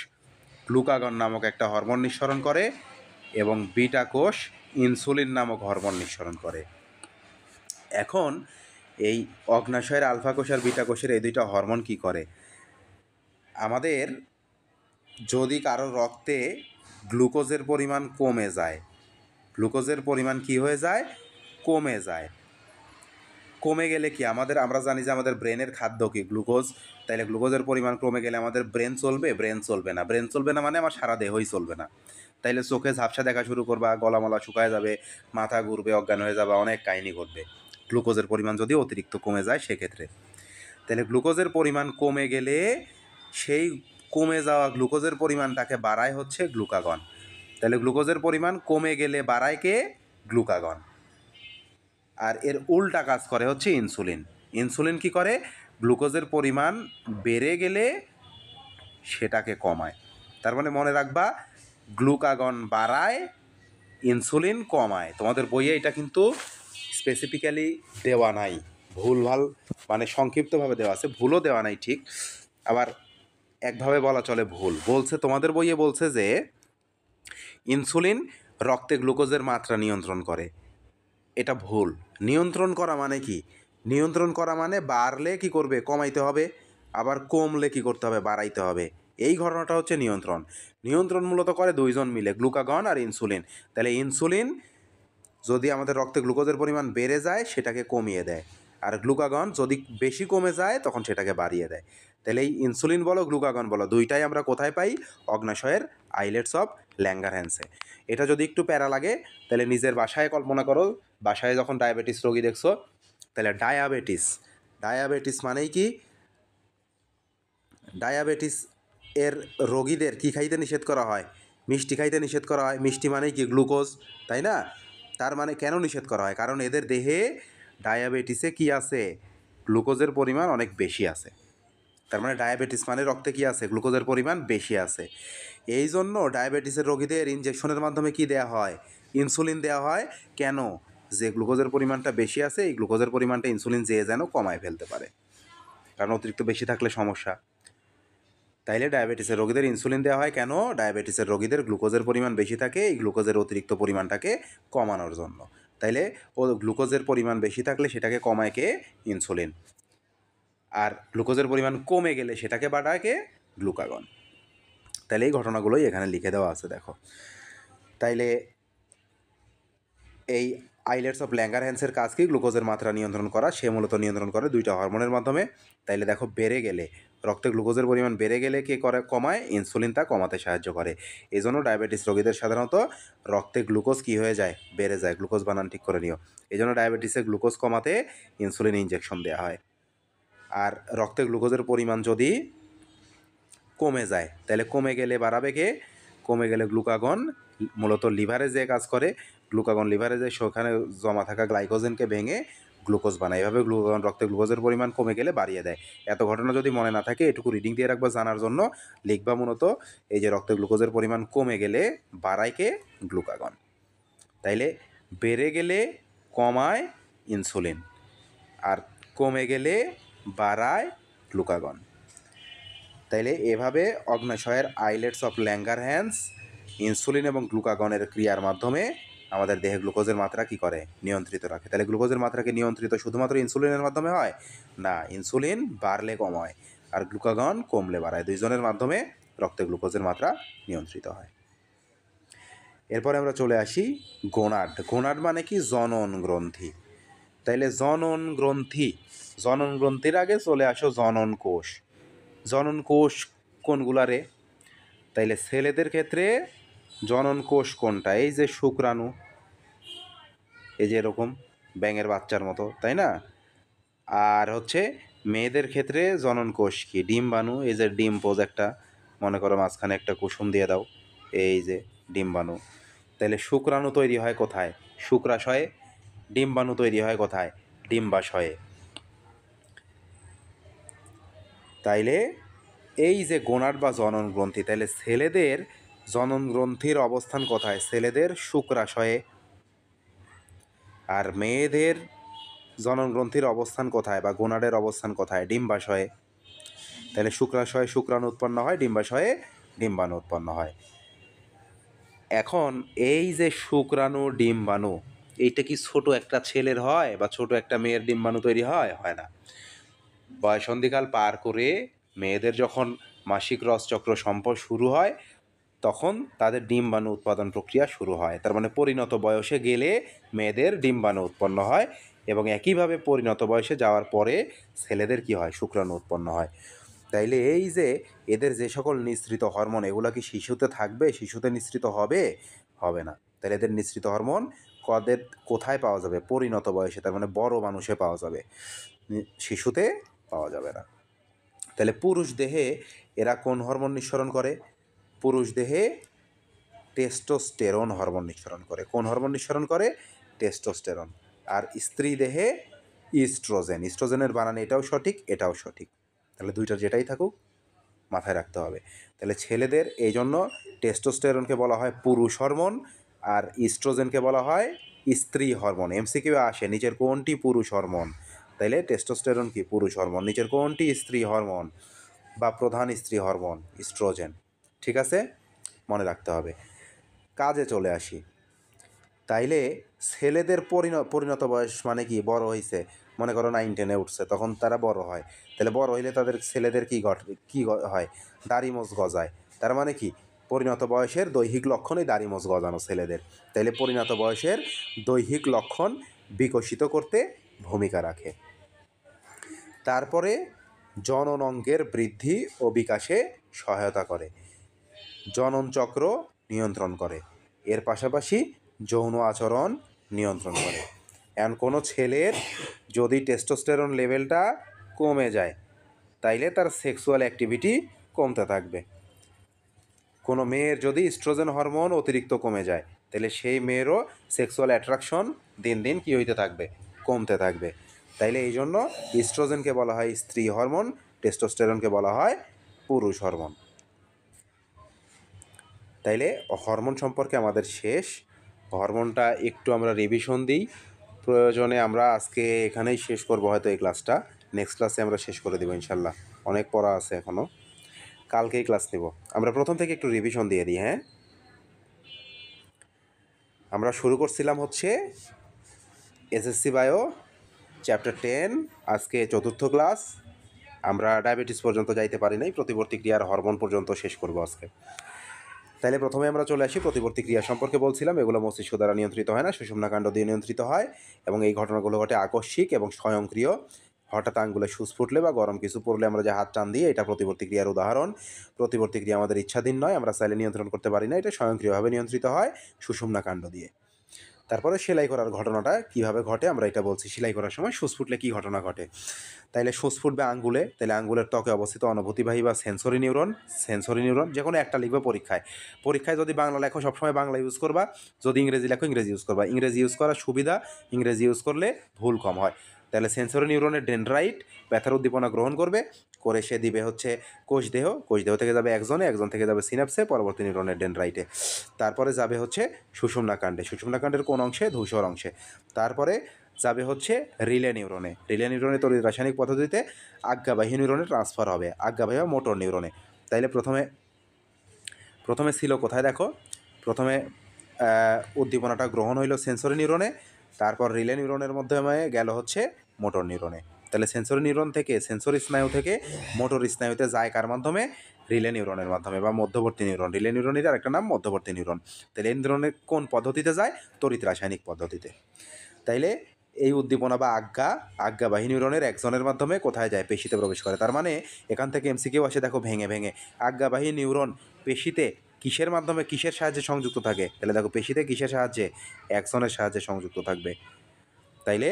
গ্লুকাগন নামক একটা হরমোন নিঃসরণ করে, এবং বিটা কোষ ইনসুলিন নামক হরমোন নিঃসরণ করে। এখন এই অগ্নাশয়ের আলফা কোষ আর বিটা কোষের এই দুইটা হরমোন কি করে? আমাদের যদি কারো রক্তে গ্লুকোজের পরিমাণ কমে যায়, গ্লুকোজের পরিমাণ কি হয়ে যায়? কমে যায়। কমে গেলে কি আমরা জানি যে আমাদের ব্রেনের খাদ্য কি? গ্লুকোজ। তাইলে গ্লুকোজের পরিমাণ কমে গেলে আমাদের ব্রেন চলবে? ব্রেন চলবে না। ব্রেন চলবে না মানে আমার সারা দেহই চলবে না। তাইলে চোখে ঝাপসা দেখা শুরু করবা, গলামলা শুকায় যাবে, মাথা ঘুরবে, অজ্ঞান হয়ে যাবে, অনেক কাহিনী ঘটবে। গ্লুকোজের পরিমাণ যদি অতিরিক্ত কমে যায় সেক্ষেত্রে। তাহলে গ্লুকোজের পরিমাণ কমে গেলে সেই কমে যাওয়া গ্লুকোজের পরিমাণটাকে বাড়ায় হচ্ছে গ্লুকাগন। তাহলে গ্লুকোজের পরিমাণ কমে গেলে বাড়ায় কে? গ্লুকাগন। আর এর উল্টা কাজ করে হচ্ছে ইনসুলিন। ইনসুলিন কি করে? গ্লুকোজের পরিমাণ বেড়ে গেলে সেটাকে কমায়। তার মানে মনে রাখবা, গ্লুকাগন বাড়ায়, ইনসুলিন কমায়। তোমাদের বইয়ে এটা কিন্তু স্পেসিফিক্যালি দেওয়া নাই, ভুলভাল মানে সংক্ষিপ্তভাবে দেওয়া আছে, ভুলও দেওয়া নাই ঠিক, আবার একভাবে বলা চলে ভুল। বলছে তোমাদের বইয়ে বলছে যে ইনসুলিন রক্তে গ্লুকোজের মাত্রা নিয়ন্ত্রণ করে। এটা ভুল। নিয়ন্ত্রণ করা মানে কি? নিয়ন্ত্রণ করা মানে বাড়লে কি করবে? কমাইতে হবে, আবার কমলে কি করতে হবে? বাড়াইতে হবে। এই ঘটনাটা হচ্ছে নিয়ন্ত্রণ। নিয়ন্ত্রণ মূলত করে দুইজন মিলে, গ্লুকাগন আর ইনসুলিন। তাহলে ইনসুলিন যদি আমাদের রক্তে গ্লুকোজের পরিমাণ বেড়ে যায় সেটাকে কমিয়ে দেয়, আর গ্লুকাগন যদি বেশি কমে যায় তখন সেটাকে বাড়িয়ে দেয়। তাহলে এই ইনসুলিন বলো গ্লুকাগন বলো দুইটাই আমরা কোথায় পাই? অগ্ন্যাশয়ের আইলেটস অফ ল্যাঙ্গারহ্যান্সে। এটা যদি একটু প্যারা লাগে তাহলে নিজের বাসায় কল্পনা করো, বাসায় যখন ডায়াবেটিস রোগী দেখছো, তাহলে ডায়াবেটিস মানেই কি? ডায়াবেটিস এর রোগীদের কি খাইতে নিষেধ করা হয়? মিষ্টি খাইতে নিষেধ করা হয়। মিষ্টি মানেই কি? গ্লুকোজ, তাই না? তার মানে কেন নিষেধ করা হয়? কারণ এদের দেহে ডায়াবেটিসে কি আছে? গ্লুকোজের পরিমাণ অনেক বেশি আছে। তার মানে ডায়াবেটিস মানে রক্তে কি আছে? গ্লুকোজের পরিমাণ বেশি আছে। এই জন্য ডায়াবেটিসের রোগীদের ইনজেকশনের মাধ্যমে কি দেওয়া হয়? ইনসুলিন দেওয়া হয়। কেন? যে গ্লুকোজের পরিমাণটা বেশি আছে, এই গ্লুকোজের পরিমাণটা ইনসুলিন যেন কমায় ফেলতে পারে, কারণ অতিরিক্ত বেশি থাকলে সমস্যা। তাইলে ডায়াবেটিসের রোগীদের ইনসুলিন দেওয়া হয় কেন? ডায়াবেটিসের রোগীদের গ্লুকোজের পরিমাণ বেশি থাকে, এই গ্লুকোজের অতিরিক্ত পরিমাণটাকে কমানোর জন্য। তাইলে ও গ্লুকোজের পরিমাণ বেশি থাকলে সেটাকে কমায় কে? ইনসুলিন। আর গ্লুকোজের পরিমাণ কমে গেলে সেটাকে বাড়ায় কে? গ্লুকাগন। তাইলে এই ঘটনাগুলোই এখানে লিখে দেওয়া আছে, দেখো। তাইলে এই আইলেটস অফ ল্যাঙ্গারহ্যান্সের কাজ কি? গ্লুকোজের মাত্রা নিয়ন্ত্রণ করা। সে মূলত নিয়ন্ত্রণ করে দুইটা হরমোনের মাধ্যমে। তাইলে দেখো, বেড়ে গেলে, রক্তে গ্লুকোজের পরিমাণ বেড়ে গেলে কে করে? কমায়। ইনসুলিন তা কমাতে সাহায্য করে। এই জন্য ডায়াবেটিস রোগীদের সাধারণত রক্তে গ্লুকোজ কি হয়ে যায়? বেড়ে যায়। গ্লুকোজ বানান ঠিক করে নিও। এই জন্য ডায়াবেটিসে গ্লুকোজ কমাতে ইনসুলিন ইনজেকশন দেওয়া হয়। আর রক্তে গ্লুকোজের পরিমাণ যদি কমে যায়, তাহলে কমে গেলে বাড়াবে কে? কমে গেলে গ্লুকাগন মূলত লিভারে যে কাজ করে, গ্লুকাগন লিভারে যে সেখানে জমা থাকা গ্লাইকোজেনকে ভেঙে গ্লুকোজ বানায়। এভাবে গ্লুকাগন রক্তে গ্লুকোজের পরিমাণ কমে গেলে বাড়িয়ে দেয়। এত ঘটনা যদি মনে না থাকে, এটুকু রিডিং দিয়ে রাখবা জানার জন্য। লিখবা মূলত এই যে রক্তে গ্লুকোজের পরিমাণ কমে গেলে বাড়ায় কে? গ্লুকাগন। তাইলে বেড়ে গেলে কমায় ইনসুলিন, আর কমে গেলে বাড়ায় গ্লুকাগন। তাইলে এভাবে অগ্ন্যাশয়ের আইলেটস অফ ল্যাঙ্গারহ্যান্স ইনসুলিন এবং গ্লুকাগনের ক্রিয়ার মাধ্যমে আমাদের দেহে গ্লুকোজের মাত্রা কি করে? নিয়ন্ত্রিত রাখে। তাহলে গ্লুকোজের মাত্রাকে নিয়ন্ত্রিত শুধুমাত্র ইনসুলিনের মাধ্যমে হয় না, ইনসুলিন বাড়লে কমায় আর গ্লুকাগন কমলে বাড়ায়। দুইজনের মাধ্যমে রক্তে গ্লুকোজের মাত্রা নিয়ন্ত্রিত হয়। এরপরে আমরা চলে আসি গোনাড। গোনাড মানে কি? জনন গ্রন্থি। তাইলে জনন গ্রন্থির আগে চলে আসো জনন কোষ। জনন কোষ কোনগুলারে? তাইলে ছেলেদের ক্ষেত্রে জনন কোষ কোনটা? এই যে শুক্রাণু, এই যে এরকম ব্যাঙের বাচ্চার মতো, তাই না? আর হচ্ছে মেয়েদের ক্ষেত্রে জনন কোষ কি? ডিম্বাণু। এই যে ডিম্পোজ একটা, মনে করো মাঝখানে একটা কুসুম দিয়ে দাও, এই যে ডিম্বাণু। তাহলে শুক্রাণু তৈরি হয় কোথায়? শুক্রাশয়ে। ডিম্বাণু তৈরি হয় কোথায়? ডিম্বাশয়ে। তাইলে এই যে গোনাড বা জনন গ্রন্থি, তাইলে ছেলেদের জনন গ্রন্থির অবস্থান কোথায়? ছেলেদের শুক্রাশয়ে। আর মেয়েদের জনন গ্রন্থির অবস্থান কোথায় বা গোনাডের অবস্থান কোথায়? ডিম্বাশয়ে। তাহলে শুক্রাশয়ে শুক্রাণু উৎপন্ন হয়, ডিম্বাশয়ে ডিম্বাণু উৎপন্ন হয়। এখন এই যে শুক্রাণু ডিম্বাণু, এইটা কি ছোট একটা ছেলের হয় বা ছোট একটা মেয়ের ডিম্বাণু তৈরি হয়? হয় না। বয়ঃসন্ধিকাল পার করে মেয়েদের যখন মাসিক রসচক্র শুরু হয়, তখন তাদের ডিম্বাণু উৎপাদন প্রক্রিয়া শুরু হয়। তার মানে পরিণত বয়সে গেলে মেয়েদের ডিম্বাণু উৎপন্ন হয়, এবং একইভাবে পরিণত বয়সে যাওয়ার পরে ছেলেদের কি হয়? শুক্রাণু উৎপন্ন হয়। তাইলে এই যে এদের যে সকল নিঃসৃত হরমোন, এগুলো কি শিশুতে থাকবে? শিশুতে নিঃসৃত হবে? হবে না। তাহলে এদের নিঃসৃত হরমোন কদের কোথায় পাওয়া যাবে? পরিণত বয়সে, তার মানে বড় মানুষে পাওয়া যাবে, শিশুতে পাওয়া যাবে না। তাহলে পুরুষ দেহে এরা কোন হরমোন নিঃসরণ করে? পুরুষ দেহে টেস্টোস্টেরন হরমোন নিঃসরণ করে। কোন হরমোন নিঃসরণ করে? টেস্টোস্টেরন। আর স্ত্রী দেহে ইস্ট্রোজেন। ইস্ট্রোজেনের বানান এটাও সঠিক, এটাও সঠিক। তাহলে দুইটার যেটাই থাকুক মাথায় রাখতে হবে। তাহলে ছেলেদের এই জন্য টেস্টোস্টেরনকে বলা হয় পুরুষ হরমোন, আর ইস্ট্রোজেনকে বলা হয় স্ত্রী হরমোন। এমসিকিউ আসে নিচের কোনটি পুরুষ হরমোন? তাইলে টেস্টোস্টেরন কি পুরুষ হরমোন, নিচের কোনটি স্ত্রী হরমোন বা প্রধান স্ত্রী হরমোন? ইস্ট্রোজেন। ঠিক আছে, মনে রাখতে হবে। কাজে চলে আসি। তাইলে ছেলেদের পরিণত বয়স মানে কি? বড় হয়েছে, মনে করো 9-10-এ উঠছে, তখন তারা বড় হয়। তাহলে বড় হইলে তাদের ছেলেদের কি হয়? দাড়ি মোজ গজায়। তার মানে কি? পরিণত বয়সের দৈহিক লক্ষণই দাড়ি মোজ গজানো ছেলেদের। তাইলে পরিণত বয়সের দৈহিক লক্ষণ বিকশিত করতে ভূমিকা রাখে। তারপরে জনন অঙ্গের বৃদ্ধি ও বিকাশে সহায়তা করে, জনন চক্র নিয়ন্ত্রণ করে, এর পাশাপাশি যৌন আচরণ নিয়ন্ত্রণ করে। এখন কোনো ছেলের যদি টেস্টোস্টেরন লেভেলটা কমে যায় তাইলে তার সেক্সুয়াল অ্যাক্টিভিটি কমতে থাকবে। কোনো মেয়ের যদি ইস্ট্রোজেন হরমোন অতিরিক্ত কমে যায় তাহলে সেই মেয়েরও সেক্সুয়াল অ্যাট্রাকশন দিন দিন কী হইতে থাকবে? কমতে থাকবে। তাইলে এই জন্য ইস্ট্রোজেনকে বলা হয় স্ত্রী হরমোন, টেস্টোস্টেরনকে বলা হয় পুরুষ হরমোন। তাইলে হরমোন সম্পর্কে আমাদের শেষ। হরমোনটা একটু আমরা রিভিশন দিই, প্রয়োজনে আমরা আজকে এখানেই শেষ করবো হয়তো এই ক্লাসটা। নেক্সট ক্লাসে আমরা শেষ করে দেবো ইনশাল্লাহ, অনেক পড়া আছে এখনও, কালকেই ক্লাস নেব। আমরা প্রথম থেকে একটু রিভিশন দিয়ে দিই। হ্যাঁ, আমরা শুরু করছিলাম হচ্ছে এসএসসি বায়ো চ্যাপ্টার 10, আজকে 4র্থ ক্লাস। আমরা ডায়াবেটিস পর্যন্ত যাইতে পারি নাই, প্রতিবর্তী ক্রিয়ার হরমোন পর্যন্ত শেষ করবো আজকে। তাহলে প্রথমে আমরা চলে আসি প্রতিবর্তী ক্রিয়া সম্পর্কে বলছিলাম। এগুলো মস্তিষ্ক দ্বারা নিয়ন্ত্রিত হয় না, সুষুম্নাকাণ্ড দিয়ে নিয়ন্ত্রিত হয়, এবং এই ঘটনাগুলো ঘটে আকস্মিক এবং স্বয়ংক্রিয়। হঠাৎ আঙ্গুলে সুচ ফুটলে বা গরম কিছু পড়লে আমরা যে হাত টান দিই, এটা প্রতিবর্তী ক্রিয়ার উদাহরণ। প্রতিবর্তী ক্রিয়া আমাদের ইচ্ছাধীন নয়, আমরা চাইলে নিয়ন্ত্রণ করতে পারি না, এটা স্বয়ংক্রিয়ভাবে নিয়ন্ত্রিত হয় সুষুম্নাকাণ্ড দিয়ে। তারপরে সেলাই করার ঘটনাটা কিভাবে ঘটে আমরা এটা বলছি। সেলাই করার সময় সুচ ফুটলে কী ঘটনা ঘটে? তাইলে সুচ ফুটবে আঙ্গুলে, তাহলে আঙ্গুলের ত্বকে অবস্থিত অনুভূতিবাহী বা সেন্সরি নিউরন যে কোনো একটা লিখবে পরীক্ষায় যদি বাংলা লেখো সবসময় বাংলা ইউজ করবা, যদি ইংরেজি লেখো ইংরেজি ইউজ করবা। ইংরেজি ইউজ করার সুবিধা, ইংরেজি ইউজ করলে ভুল কম হয়। তাহলে সেন্সরি নিউরনের ডেনড্রাইট ব্যথার উদ্দীপনা গ্রহণ করে সে দিবে হচ্ছে কোষদেহ থেকে যাবে একজন থেকে যাবে সিনাপসে, পরবর্তী নিউরনের ডেনড্রাইটে, তারপরে যাবে হচ্ছে সুষুম্নাকাণ্ডের কোন অংশে? ধূসর অংশে। তারপরে যাবে হচ্ছে রিলে নিউরনে তড়িৎ রাসায়নিক পদ্ধতিতে আজ্ঞাবাহী নিউরনে ট্রান্সফার হবে, আজ্ঞাবাহী বা মোটর নিউরনে। তাইলে প্রথমে ছিল কোথায় দেখো? প্রথমে উদ্দীপনাটা গ্রহণ হইল সেন্সরি নিউরনে, তারপর রিলে নিউরনের মাধ্যমে গেল হচ্ছে মোটর নিউরনে। তাহলে সেন্সরি নিউরন থেকে, সেন্সরি স্নায়ু থেকে মোটর স্নায়ুতে যায় কার মাধ্যমে? রিলে নিউরনের মাধ্যমে বা মধ্যবর্তী নিউরন। রিলে নিউরনের আরেকটা নাম মধ্যবর্তী নিউরন। তাহলে এই নিউরনের কোন পদ্ধতিতে যায়? তড়িৎ রাসায়নিক পদ্ধতিতে। তাইলে এই উদ্দীপনা বা আজ্ঞাবাহী নিউরনের একজনের মাধ্যমে কোথায় যায়? পেশিতে প্রবেশ করে। তার মানে এখান থেকে এমসিকিউ আসে দেখো ভেঙে আজ্ঞাবাহী নিউরন পেশিতে কিসের মাধ্যমে, কিসের সাহায্যে সংযুক্ত থাকে? তাহলে দেখো পেশিতে কিসের সাহায্যে? একজনের সাহায্যে সংযুক্ত থাকবে। তাইলে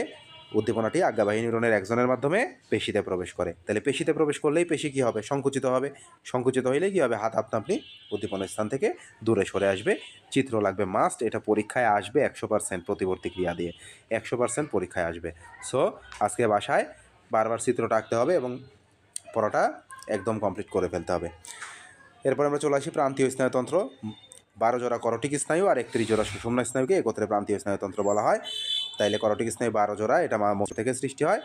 উদ্দীপনাটি আজ্ঞাবাহী নিউরনের একজনের মাধ্যমে পেশিতে প্রবেশ করে। তাহলে পেশিতে প্রবেশ করলেই পেশি কী হবে? সংকুচিত হবে। সংকুচিত হইলে কী হবে? হাত আপনি উদ্দীপনার স্থান থেকে দূরে সরে আসবে। চিত্র লাগবে মাস্ট, এটা পরীক্ষায় আসবে 100% প্রতিবর্তী ক্রিয়া দিয়ে, 100% পরীক্ষায় আসবে। সো আজকে বাসায় বারবার চিত্রটা আঁকতে হবে এবং পড়াটা একদম কমপ্লিট করে ফেলতে হবে। এরপর আমরা চলে আসি প্রান্তীয় স্নায়ুতন্ত্র। 12 জোড়া করটিক স্নায়ু আর 31 জোড়া সুষুম্না স্নায়ুকে একত্রে প্রান্তীয় স্নায়ুতন্ত্র বলা হয়। তাইলে করটিক স্নায়ু 12 জোড়া, এটা মস্তিষ্ক থেকে সৃষ্টি হয়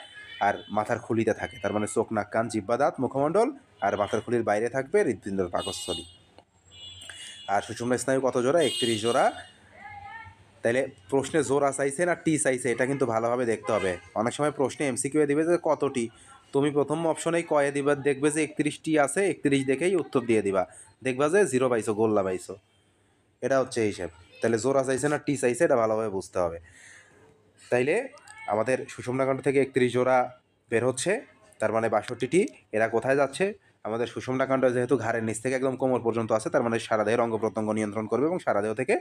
আর মাথার খুলিতে থাকে। তার মানে চোখ, নাক, কান, জিহ্বা, দাঁত, মুখমণ্ডল, আর মাথার খুলির বাইরে থাকবে হৃৎপিণ্ডের পাকস্থলী। আর সুষুম্না স্নায়ু কত জোড়া? 31 জোড়া। তাইলে প্রশ্নে জোড়া চাইছে না টি চাইছে, এটা কিন্তু ভালোভাবে দেখতে হবে। অনেক সময় প্রশ্নে এমসিকিউ দিবে যে কতটি, তুমি প্রথম অপশনেই কয়ে দিবা, দেখবে যে 31টি আছে, 31 দেখেই উত্তর দিয়ে দিবা, দেখবা যে 0 পাইছো, গোল্লা পাইছো। এটা হচ্ছে হিসাব। তাহলে জোড়া চাইছে না টি চাইছে, এটা ভালোভাবে বুঝতে হবে। তাইলে আমাদের সুষুম্নাকাণ্ড থেকে 31 জোড়া বের হচ্ছে, তার মানে 62টি। এরা কোথায় যাচ্ছে? আমাদের সুষুম্নাকাণ্ড যেহেতু ঘাড়ের নিচ থেকে একদম কোমর পর্যন্ত আছে, তার মানে সারা দেহের অঙ্গ প্রত্যঙ্গ নিয়ন্ত্রণ করবে এবং সারা দেহ থেকে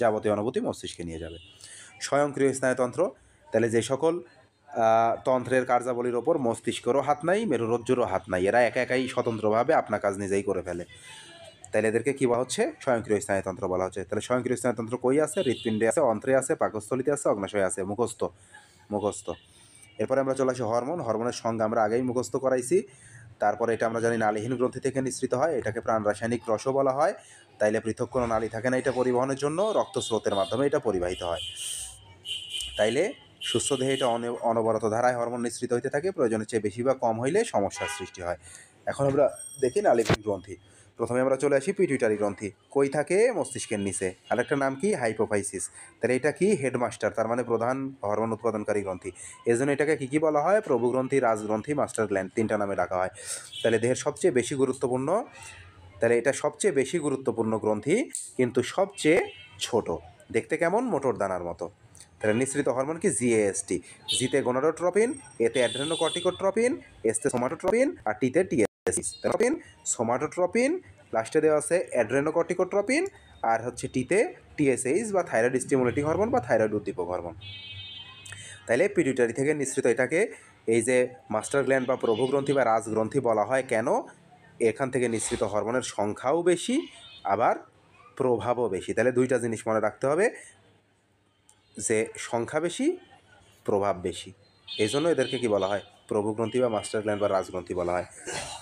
যাবতীয় অনুভূতি মস্তিষ্কে নিয়ে যাবে। স্বয়ংক্রিয় স্নায়ুতন্ত্র, তাহলে যে সকল তন্ত্রের কার্যাবলীর ওপর মস্তিষ্কেরও হাত নাই, মেরুরজ্জুরও হাত নাই, এরা একা একাই স্বতন্ত্রভাবে আপনার কাজ নিজেই করে ফেলে, তাহলে এদেরকে কী বলা হচ্ছে? স্বয়ংক্রিয় স্নায়ুতন্ত্র বলা হচ্ছে। তাহলে স্বয়ংক্রিয় স্নায়ুতন্ত্র কই আছে? হৃৎপিণ্ডে আছে, অন্ত্রে আছে, পাকস্থলীতে আছে, অগ্নাশয়ে আছে, মুখস্থ। এরপরে আমরা চলে আসি হরমোনের সংজ্ঞা আমরা আগেই মুখস্থ করাইছি। তারপরে এটা আমরা জানি নালীহীন গ্রন্থি থেকে নিঃসৃত হয়, এটাকে প্রাণ রাসায়নিক রসও বলা হয়। তাইলে পৃথক কোনো নালী থাকে না এটা পরিবহনের জন্য, রক্তস্রোতের মাধ্যমে এটা পরিবাহিত হয়। তাইলে সুস্থ দেহে এটা অনবরত ধারায় হরমোন নিঃসৃত হইতে থাকে, প্রয়োজনের চেয়ে বেশি বা কম হইলে সমস্যার সৃষ্টি হয়। এখন আমরা দেখি নালীহীন গ্রন্থি। প্রথমে আমরা চলে আসি পিটুইটারি গ্রন্থি। কই থাকে? মস্তিষ্কের নিচে। আরেকটা নাম কি? হাইপোফাইসিস। তাহলে এটা কি? হেডমাস্টার, তার মানে প্রধান হরমোন উৎপাদনকারী গ্রন্থি। এই জন্য এটাকে কী বলা হয়? প্রভু গ্রন্থি, রাজগ্রন্থি, মাস্টার গ্ল্যান্ড, 3টা নামে ডাকা হয়। তাহলে দেহের সবচেয়ে বেশি গুরুত্বপূর্ণ, তাহলে এটা সবচেয়ে বেশি গুরুত্বপূর্ণ গ্রন্থি, কিন্তু সবচেয়ে ছোট। দেখতে কেমন? মোটর দানার মতো। তাহলে নিঃসৃত হরমোন কি? জিএএসটি। জিতে গোনাডোট্রপিন, এতে অ্যাড্রেনোকর্টিকোট্রপিন, এসতে সোমাটোট্রপিন, আর টিতে টিএসএস। ট্রপিন, সোমাটোট্রপিন, লাস্টে দেওয়া আছে অ্যাড্রেনোকর্টিকোট্রপিন, আর হচ্ছে টিতে টিএসএইচ বা থাইরয়েড স্টিমুলেটিং হরমোন বা থাইরয়েড উদ্দীপক হরমোন। তাইলে পিটুইটারি থেকে নিঃসৃত এটাকে এই যে মাস্টার গ্ল্যান্ড বা প্রভুগ্রন্থি বা রাজগ্রন্থি বলা হয় কেন? এখান থেকে নিঃসৃত হরমোনের সংখ্যাও বেশি, আবার প্রভাবও বেশি। তাহলে 2টা জিনিস মনে রাখতে হবে, যে সংখ্যা বেশি, প্রভাব বেশি। এই জন্য এদেরকে কি বলা হয়? প্রভুগ্রন্থি বা মাস্টার গ্ল্যান্ড বা রাজগ্রন্থি বলা হয়।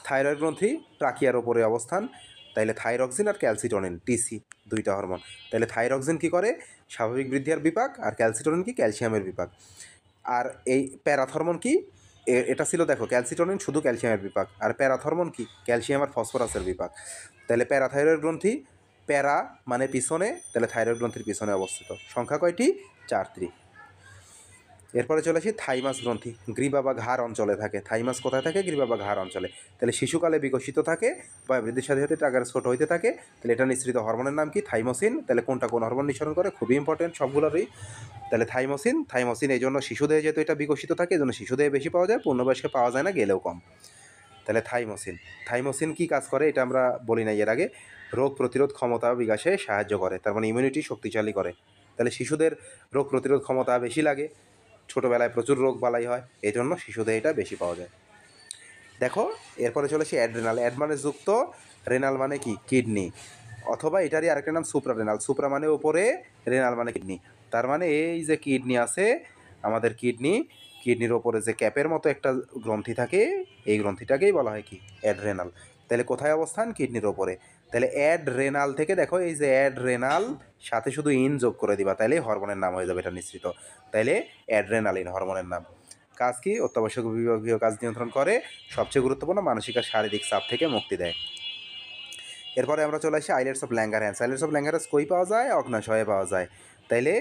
থাইরয়েড গ্রন্থি ট্রাকিয়ার ওপরে অবস্থান। তাইলে থাইরক্সিন আর ক্যালসিটোনিন, টিসি, 2টা হরমোন। তাহলে থাইরক্সিন কি করে? স্বাভাবিক বৃদ্ধি আর বিপাক, আর ক্যালসিটোনিন কি? ক্যালসিয়ামের বিপাক। আর এই প্যারাথরমোন কি? এটা ছিল দেখো ক্যালসিটোনিন শুধু ক্যালসিয়ামের বিপাক, আর প্যারাথরমোন কি? ক্যালসিয়াম আর ফসফরাসের বিপাক। তাহলে প্যারাথাইরয়েড গ্রন্থি, প্যারা মানে পিছনে, তাহলে থাইরয়েড গ্রন্থির পিছনে অবস্থিত। সংখ্যা কয়টি? 4টি। এরপরে চলে আসি থাইমাস গ্রন্থি। গ্রীবা বা ঘাড় অঞ্চলে থাকে। থাইমাস কোথায় থাকে? গ্রীবা বা ঘাড় অঞ্চলে। তাহলে শিশুকালে বিকশিত থাকে, বৃদ্ধির সাথে সাথে আকারে ছোট হইতে থাকে। তাহলে এটা নিঃসৃত হরমোনের নাম কি? থাইমোসিন। তাহলে কোনটা কোন হরমোন নিঃসরণ করে? খুবই ইম্পর্টেন্ট সবগুলোরই। তাহলে থাইমোসিন এই জন্য শিশুদেহে যেহেতু এটা বিকশিত থাকে, এই জন্য শিশুদেহে বেশি পাওয়া যায়, পূর্ণবয়স্কে পাওয়া যায় না, গেলেও কম। তাহলে থাইমোসিন কী কাজ করে? এটা আমরা বলি নাই এর আগে। রোগ প্রতিরোধ ক্ষমতা বিকাশে সাহায্য করে, তার মানে ইমিউনিটি শক্তিশালী করে। তাহলে শিশুদের রোগ প্রতিরোধ ক্ষমতা বেশি লাগে, ছোটোবেলায় প্রচুর রোগ বালাই হয়, এই জন্য শিশুদের এটা বেশি পাওয়া যায়। দেখো এরপরে চলেছি অ্যাড্রেনাল। অ্যাড মানে যুক্ত, রেনাল মানে কি? কিডনি, অথবা এটারই আরেকটা নাম সুপ্রারেনাল। সুপ্রা মানে উপরে, রেনাল মানে কিডনি। তার মানে এই যে কিডনি আছে আমাদের, কিডনির ওপরে যে ক্যাপের মতো একটা গ্রন্থি থাকে, এই গ্রন্থিটাকেই বলা হয় কি? অ্যাড্রেনাল। তাহলে কোথায় অবস্থান? কিডনির ওপরে। তাহলে অ্যাড্রেনাল থেকে দেখো এই যে অ্যাড্রেনাল, সাথে শুধু ইন যোগ করে দিবা, তাহলে হরমোনের নাম হয়ে যাবে এটা নিঃসৃত। তাইলে অ্যাড্রেনালিন হরমোনের নাম। কাজ কি? অত্যাবশ্যক বিভাগীয় কাজ নিয়ন্ত্রণ করে, সবচেয়ে গুরুত্বপূর্ণ মানসিক আর শারীরিক চাপ থেকে মুক্তি দেয়। এরপরে আমরা চলে আসি islets of Langerhans. Islets of Langerhans কই পাওয়া যায়? অগ্নাশয়ে পাওয়া যায়। তাইলে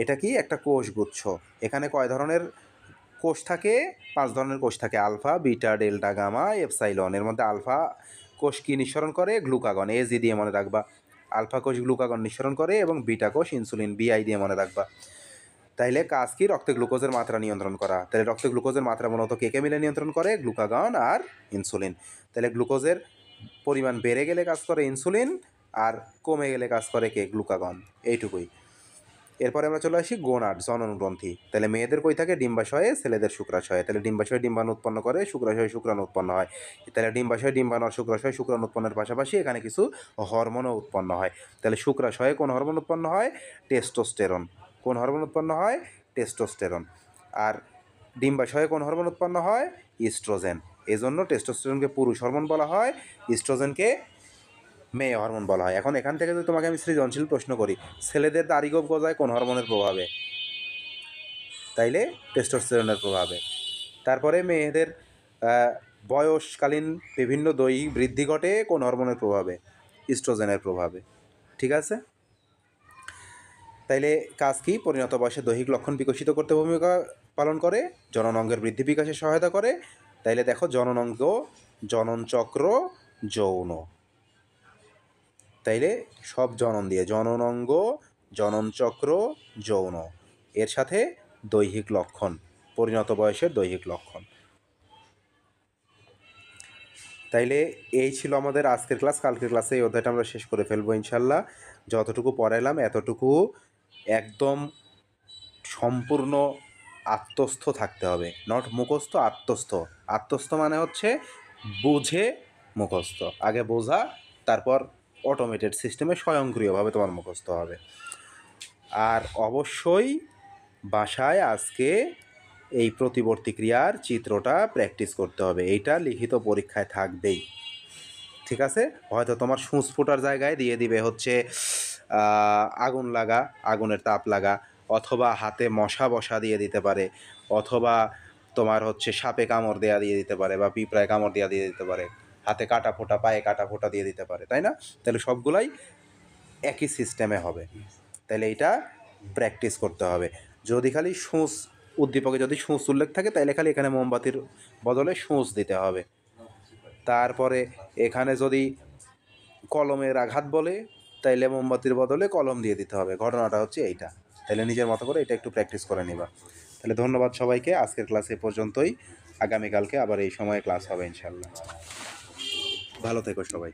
এটা কি? একটা কোষগুচ্ছ। এখানে কয় ধরনের কোষ থাকে? 5 ধরনের কোষ থাকে। Alpha, beta, delta, gamma, epsilon. এর মধ্যে আলফা কোষ কি নিঃসরণ করে? গ্লুকাগন, এজি দিয়ে মনে রাখবা। আলফা কোষ গ্লুকাগন নিঃসরণ করে, এবং বিটা কোষ ইনসুলিন, বিআই দিয়ে মনে রাখবা। তাইলে কাজ কি? রক্তে গ্লুকোজের মাত্রা নিয়ন্ত্রণ করা। তাহলে রক্তে গ্লুকোজের মাত্রা মূলত কে মিলে নিয়ন্ত্রণ করে? গ্লুকাগন আর ইনসুলিন। তাহলে গ্লুকোজের পরিমাণ বেড়ে গেলে কাজ করে ইনসুলিন, আর কমে গেলে কাজ করে কে? গ্লুকাগন। এইটুকুই। এরপরে আমরা চলে আসি গোনাড, জনন গ্রন্থি। তাহলে মেয়েদের কই থাকে? ডিম্বাশয়ে, ছেলেদের শুক্রাশয়ে। তাহলে ডিম্বাশয়ে ডিম্বাণু উৎপন্ন করে, শুক্রাশয়ে শুক্রাণু উৎপন্ন হয়। তাহলে ডিম্বাশয়ে ডিম্বাণু আর শুক্রাশয়ে শুক্রাণু উৎপন্নের পাশাপাশি এখানে কিছু হরমোনও উৎপন্ন হয়। তাহলে শুক্রাশয়ে কোন হরমোন উৎপন্ন হয়? টেস্টোস্টেরন। কোন হরমোন উৎপন্ন হয়? টেস্টোস্টেরন। আর ডিম্বাশয়ে কোন হরমোন উৎপন্ন হয়? ইস্ট্রোজেন। এজন্য টেস্টোস্টেরনকে পুরুষ হরমোন বলা হয়, ইস্ট্রোজেনকে মেয়ে হরমোন বলা হয়। এখন এখান থেকে যদি তোমাকে আমি সৃজনশীল প্রশ্ন করি, ছেলেদের দাড়ি গোঁফ গজায় কোন হরমোনের প্রভাবে? তাইলে টেস্টোস্টেরনের প্রভাবে। তারপরে মেয়েদের বয়সকালীন বিভিন্ন দৈহিক বৃদ্ধি ঘটে কোন হরমোনের প্রভাবে? ইস্ট্রোজেনের প্রভাবে। ঠিক আছে? তাইলে কাজ কি? পরিণত বয়সে দৈহিক লক্ষণ বিকশিত করতে ভূমিকা পালন করে, জনন অঙ্গের বৃদ্ধি বিকাশে সহায়তা করে। তাইলে দেখো জনন অঙ্গ, জনন চক্র, যৌন। তাইলে সব জনন দিয়ে, জনন অঙ্গ, জনন চক্র, যৌন, এর সাথে দৈহিক লক্ষণ, পরিণত বয়সের দৈহিক লক্ষণ। তাইলে এই ছিল আমাদের আজকের ক্লাস। কালকের ক্লাসে এই অধ্যায়টা আমরা শেষ করে ফেলবো ইনশাল্লাহ। যতটুকু পড়াইলাম এতটুকু একদম সম্পূর্ণ আত্মস্থ থাকতে হবে, নট মুখস্থ, আত্মস্থ। আত্মস্থ মানে হচ্ছে বুঝে মুখস্থ, আগে বোঝা, তারপর অটোমেটেড সিস্টেমে স্বয়ংক্রিয়ভাবে তোমার মুখস্থ হবে। আর অবশ্যই বাসায় আজকে এই প্রতিবর্তী ক্রিয়ার চিত্রটা প্র্যাকটিস করতে হবে, এইটা লিখিত পরীক্ষায় থাকবেই। ঠিক আছে, হয়তো তোমার সূঁচ ফোটার জায়গায় দিয়ে দিবে হচ্ছে আগুন লাগা, আগুনের তাপ লাগা, অথবা হাতে মশা বসা দিয়ে দিতে পারে, অথবা তোমার হচ্ছে সাপে কামড় দেয়া দিয়ে দিতে পারে, বা পিঁপড়ায় কামড় দেয়া দিয়ে দিতে পারে, হাতে কাটা ফোটা, পায়ে কাটা ফোটা দিয়ে দিতে পারে, তাই না? তাহলে সবগুলাই একই সিস্টেমে হবে। তাহলে এইটা প্র্যাকটিস করতে হবে। যদি খালি সূঁচ, উদ্দীপকে যদি সূঁচ উল্লেখ থাকে তাহলে খালি এখানে মোমবাতির বদলে সূঁচ দিতে হবে। তারপরে এখানে যদি কলমের আঘাত বলে তাইলে মোমবাতির বদলে কলম দিয়ে দিতে হবে। ঘটনাটা হচ্ছে এইটা। তাহলে নিজের মতো করে এটা একটু প্র্যাকটিস করে নিবা। তাহলে ধন্যবাদ সবাইকে। আজকের ক্লাস এ পর্যন্তই। আগামীকালকে আবার এই সময়ে ক্লাস হবে ইনশাল্লাহ। ভালো থেকো সবাই।